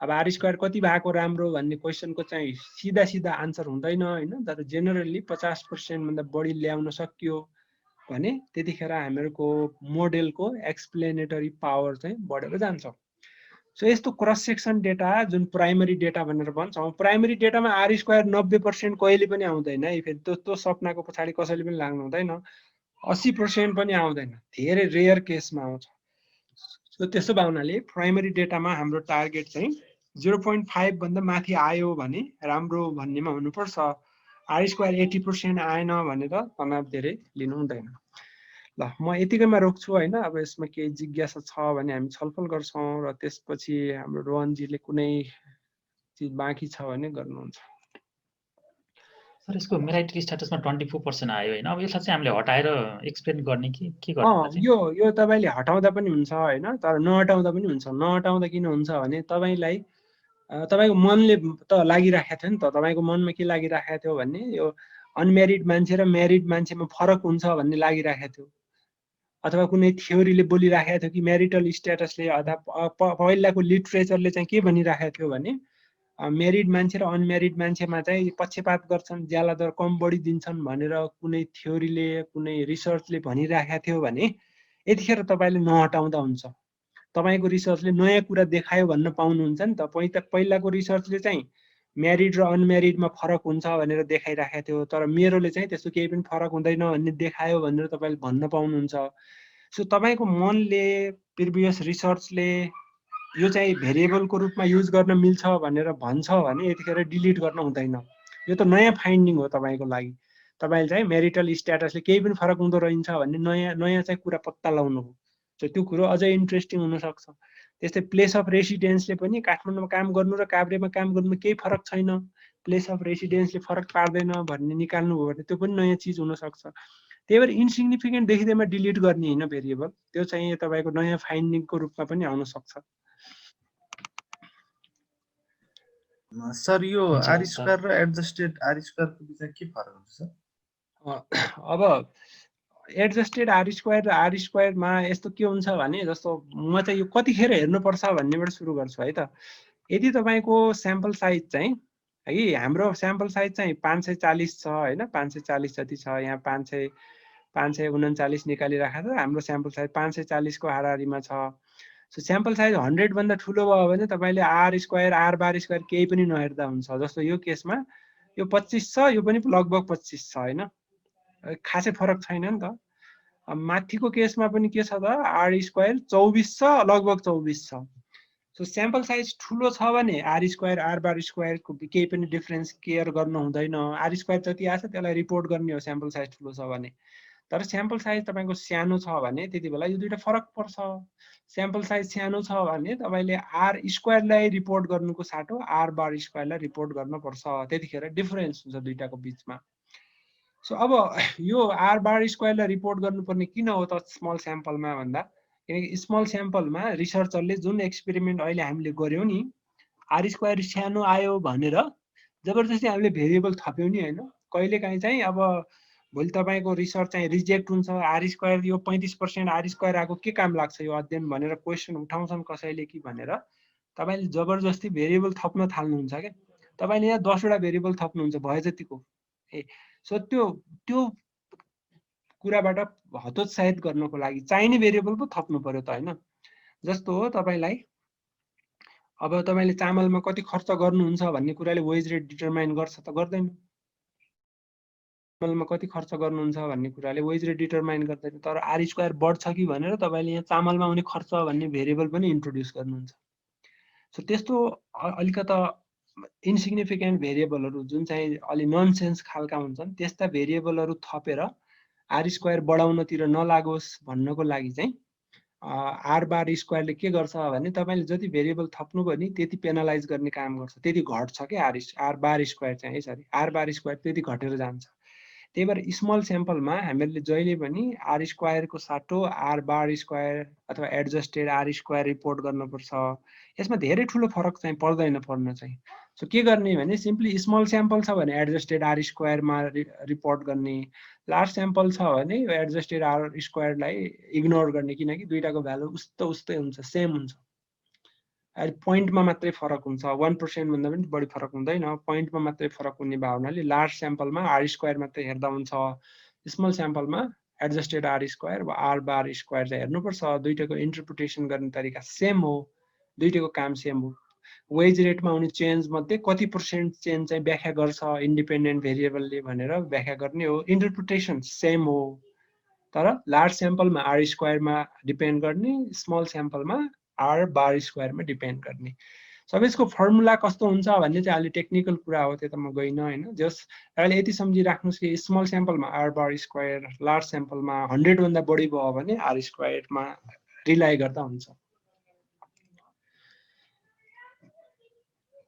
S1: अब आर स्क्वायर कति भएको राम्रो भन्ने क्वेसनको चाहिँ सिधा सिधा आन्सर हुँदैन होइन। तर जेनरली 50% भन्दा बढी ल्याउन सकियो भने त्यतिखेर हामीहरूको मोडेलको एक्सप्लेनेटरी पावर चाहिँ बढेर जान्छ। सो यस्तो क्रस सेक्सन डेटा जुन प्राइमरी डेटा भनेर भन्छौँ, प्राइमरी डेटामा आर स्क्वायर 90% कहिले पनि आउँदैन है। फेरि त्यो सपनाको पछाडि कसैले पनि लाग्नु हुँदैन। 80% पनि आउँदैन, धेरै रेयर केसमा आउँछ। सो त्यसो भए हुनाले प्राइमरी डेटामा हाम्रो टार्गेट चाहिँ 0.5 भन्दा माथि आयो भने राम्रो भन्नेमा हुनुपर्छ। आर स्क्वायर 80% आएन भने त तनाव धेरै लिनु हुँदैन। ल म यतिकैमा रोक्छु होइन। अब यसमा केही जिज्ञासा छ भने हामी छलफल गर्छौँ र त्यसपछि हाम्रो रोहनजीले कुनै चिज बाँकी छ भने गर्नुहुन्छ।
S5: सर यसको मेरिटरी स्ट्याटसमा 24% आयो होइन। अब यसलाई चाहिँ हामीले हटाएर एक्सप्लेन गर्ने कि के गर्ने?
S1: यो तपाईँले हटाउँदा पनि हुन्छ होइन, तर नहटाउँदा पनि हुन्छ। नहटाउँदा किन हुन्छ भने तपाईँलाई तपाईँको मनले त लागिराखेको थियो नि त। तपाईँको मनमा के लागिराखेको थियो भने यो अनम्यारिड मान्छे र म्यारिड मान्छेमा फरक हुन्छ भन्ने लागिराखेको थियो, अथवा कुनै थ्योरीले बोलिराखेको थियो कि म्यारिटल स्ट्याटसले अथवा पहिलाको लिटरेचरले चाहिँ के भनिराखेको थियो भने म्यारिड मान्छे र अनम्यारिड मान्छेमा चाहिँ पक्षपात गर्छन्, ज्याला दर कम बढी दिन्छन् भनेर कुनै थ्योरीले कुनै रिसर्चले भनिराखेको थियो भने यतिखेर तपाईँले नहटाउँदा हुन्छ। तपाईँको रिसर्चले नयाँ कुरा देखायो भन्न पाउनुहुन्छ नि त। पहिलाको रिसर्चले चाहिँ म्यारिड र अनम्यारिडमा फरक हुन्छ भनेर देखाइराखेको थियो, तर मेरोले चाहिँ त्यस्तो केही पनि फरक हुँदैन भन्ने देखायो भनेर तपाईँले भन्न पाउनुहुन्छ। सो तपाईँको मनले प्रिभियस रिसर्चले यो चाहिँ भेरिएबलको रूपमा युज गर्न मिल्छ भनेर भन्छ भने यतिखेर डिलिट गर्न हुँदैन। यो त नयाँ फाइन्डिङ हो तपाईँको लागि। तपाईँले चाहिँ म्यारिटल स्ट्याटसले केही पनि फरक हुँदो रहेछ भन्ने नयाँ चाहिँ कुरा पत्ता लगाउनु हो। सो त्यो कुरो अझै इन्ट्रेस्टिङ हुनसक्छ। त्यस्तै प्लेस अफ रेसिडेन्सले पनि काठमाडौँमा काम गर्नु र काभ्रेमा काम गर्नुमा केही फरक छैन, प्लेस अफ रेसिडेन्सले फरक पार्दैन भन्ने निकाल्नु हो भने त्यो पनि नयाँ चिज हुनसक्छ। त्यही भएर इन्सिग्निफिकेन्ट देखिँदैमा डिलिट गर्ने होइन भेरिएबल, त्यो चाहिँ तपाईँको नयाँ फाइन्डिङको रूपमा पनि आउन सक्छ।
S2: सर यो आर स्क्वायर र एडजस्टेड आर स्क्वायरको बिचमा के फरक हुन्छ सर?
S1: अब एडजस्टेड आर स्क्वायर र आर स्क्वायरमा यस्तो के हुन्छ भने, जस्तो म चाहिँ यो कतिखेर हेर्नुपर्छ भन्नेबाट सुरु गर्छु है त। यदि तपाईँको स्याम्पल साइज चाहिँ है, हाम्रो स्याम्पल साइज चाहिँ 540 छ होइन, 540 जति छ। यहाँ 539 निकालिराखेको छ। हाम्रो स्याम्पल साइज 540 को हाराहारीमा छ। सो स्याम्पल साइज 100 भन्दा ठुलो भयो भने तपाईले r square r bar square केही पनि नहेर्दा हुन्छ। जस्तो यो केसमा यो 25 छ, यो पनि लगभग 25 छ हैन, खासै फरक छैन नि त। माथिको केसमा पनि के छ त r स्क्वायर 24 छ, लगभग 24 छ। सो स्याम्पल साइज ठुलो छ भने r square r bar square को केही पनि डिफरेन्स केयर गर्नु हुँदैन। r स्क्वायर जति आछ त्यसलाई रिपोर्ट गर्ने हो स्याम्पल साइज ठुलो छ भने। तर स्याम्पल साइज तपाईको सानो छ भने त्यति बेला यो दुईटा फरक पर्छ। स्याम्पल साइज सानो छ भने तपाईले r स्क्वायरलाई रिपोर्ट गर्नुको साटो r बार स्क्वायरलाई रिपोर्ट गर्न पर्छ। त्यतिखेर डिफरेन्स हुन्छ दुईटाको बीचमा। सो अब यो r बार स्क्वायरलाई रिपोर्ट गर्नुपर्ने किन हो त स्मल स्याम्पलमा भन्दा, किनकि स्मल स्याम्पलमा रिसर्चरले जुन एक्सपेरिमेन्ट अहिले हामीले गर्यौं नि r स्क्वायर सानो आयो भनेर जबरजस्ती हामीले भेरिएबल थप्यौं नि हैन। कहिलेकाहीँ चाहिँ अब भोलि तपाईको रिसर्च चाहिँ रिजेक्ट हुन्छ, r स्क्वायर यो 35% r स्क्वायर आको के काम लाग्छ यो अध्ययन भनेर क्वेशन उठाउँछन् कसैले कि भनेर तपाईले जबरजस्ती भेरिएबल थप्न थाल्नुहुन्छ के। तपाईले यहाँ 10 वटा भेरिएबल थप्नुहुन्छ भए जतिको। सो त्यो कुराबाट हतोत्साहित गर्नको लागि चाहिने भेरिएबल पो थप्नु पर्यो त हैन। जस्तो हो तपाईलाई अब तपाईले चामलमा कति खर्च गर्नुहुन्छ भन्ने कुराले वेज रेट डिटरमाइन गर्छ त गर्दैन। चामलमा कति खर्च गर्नुहुन्छ भन्ने कुराले वेज रेट डिटरमाइन गर्दैन। तर r स्क्वायर बढ्छ कि भनेर तपाईले यहाँ चामलमा आउने खर्च भन्ने भेरिएबल पनि इन्ट्रोड्युस गर्नुहुन्छ। सो त्यस्तो अलिकता इन्सिग्निफिकेन्ट भेरिएबलहरु जुन चाहिँ अलि ननसेन्स खालका हुन्छन् त्यस्ता भेरिएबलहरु थपेर r स्क्वायर बढाउनतिर नलागोस् भन्नको लागि चाहिँ r बार स्क्वायरले के गर्छ भने तपाईले जति भेरिएबल थप्नु भयो नि त्यति पेनलाइज गर्ने काम गर्छ, त्यति घट्छ के r बार स्क्वायर चाहिँ है सरी r बार स्क्वायर त्यति घटेर जान्छ। त्यही भएर स्मल स्याम्पलमा हामीले जहिले पनि r स्क्वायर को साटो r बार स्क्वायर अथवा एडजस्टेड r स्क्वायर रिपोर्ट गर्नुपर्छ। यसमा धेरै ठुलो फरक चाहिँ पर्दैन पर्न चाहिँ। सो के गर्ने भने सिम्पली स्मल स्याम्पल छ भने एडजस्टेड r स्क्वायर मा रिपोर्ट गर्ने, लार्ज स्याम्पल छ भने यो एडजस्टेड r स्क्वायरलाई इग्नोर गर्ने किनकि दुईटाको भ्यालु उस्तै हुन्छ, सेम हुन्छ। अहिले पोइन्टमा मात्रै फरक हुन्छ, 1% भन्दा पनि बढी फरक हुँदैन, पोइन्टमा मात्रै फरक हुने भावनाले लार्ज स्याम्पलमा r स्क्वायर मात्रै हेर्दा हुन्छ, स्मल स्याम्पलमा एडजस्टेड r स्क्वायर वा r बार स्क्वायर चाहिँ हेर्नुपर्छ। दुईटाको इन्टरप्रिटेसन गर्ने तरिका सेम हो, दुईटाको काम सेम हो। वेज रेटमा आउने चेन्ज मध्ये कति % चेन्ज चाहिँ व्याख्या गर्छ इन्डिपेन्डेन्ट भेरिएबलले भनेर व्याख्या गर्ने हो, इन्टरप्रिटेसन सेम हो। तर लार्ज स्याम्पलमा r स्क्वायरमा डिपेन्ड गर्ने, स्मल स्याम्पलमा r बार स्क्वायरमा डिपेन्ड गर्ने। सब यसको फर्मुला कस्तो हुन्छ भन्ने चाहिँ अलि टेक्निकल कुरा हो, त्यो त म गइन हैन। जस अहिले यति सम्झिराख्नुस् कि small स्याम्पलमा r bar square, large स्याम्पलमा 100 भन्दा बढी भयो भने r स्क्वायरमा रिलाइ गर्दा हुन्छ।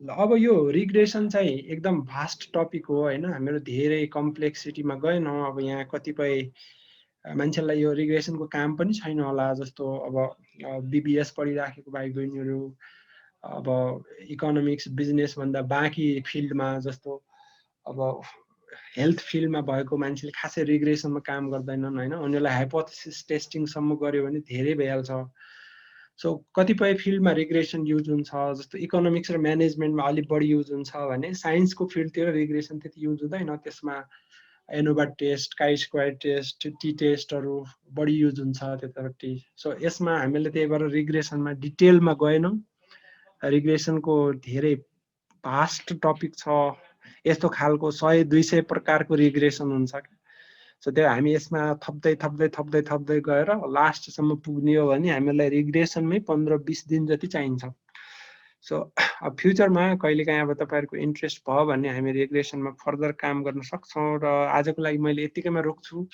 S1: अब यो रिग्रेसन चाहिँ एकदम भास्ट टपिक हो हैन, हामीहरु धेरै कम्प्लेक्सिटीमा गएनौं। अब यहाँ कतिपय मान्छेलाई यो रिग्रेसनको काम पनि छैन होला, जस्तो अब बीबीएस पढिराखेको भाइ बहिनीहरु, अब इकोनोमिक्स बिजनेस भन्दा बाँकी फिल्डमा जस्तो अब हेल्थ फिल्डमा भएको मान्छेले खासै रिग्रेसनमा काम गर्दैनन् हैन, उनीहरुलाई हाइपोथेसिस टेस्टिङ सम्म गर्यो भने धेरै भइहाल्छ। सो कतिपय फिल्डमा रिग्रेसन युज हुन्छ, जस्तो इकोनोमिक्स र म्यानेजमेन्टमा अलि बढी युज हुन्छ भने साइन्सको फिल्डतिर रिग्रेसन त्यति युज हुँदैन। त्यसमा ANOVA test, chi square test, T टेस्टहरु बढी युज हुन्छ त्यतापट्टि। सो यसमा हामीले त्यही भएर रिग्रेसनमा डिटेलमा गएनौं। रिग्रेसनको धेरै भास्ट टपिक छ, यस्तो खालको 100-200 प्रकारको रिग्रेसन हुन्छ। सो त्यो हामी यसमा थप्दै गएर लास्टसम्म पुग्ने हो भने हामीलाई रिग्रेसनमै 15-20 दिन जति चाहिन्छ। सो अब फ्युचरमा कहिलेकाहीँ अब तपाईहरुको इन्ट्रेस्ट भयो भने हामी रिग्रेसनमा फर्दर काम गर्न सक्छौं। र आजको लागि मैले यतिकैमा रोक्छु।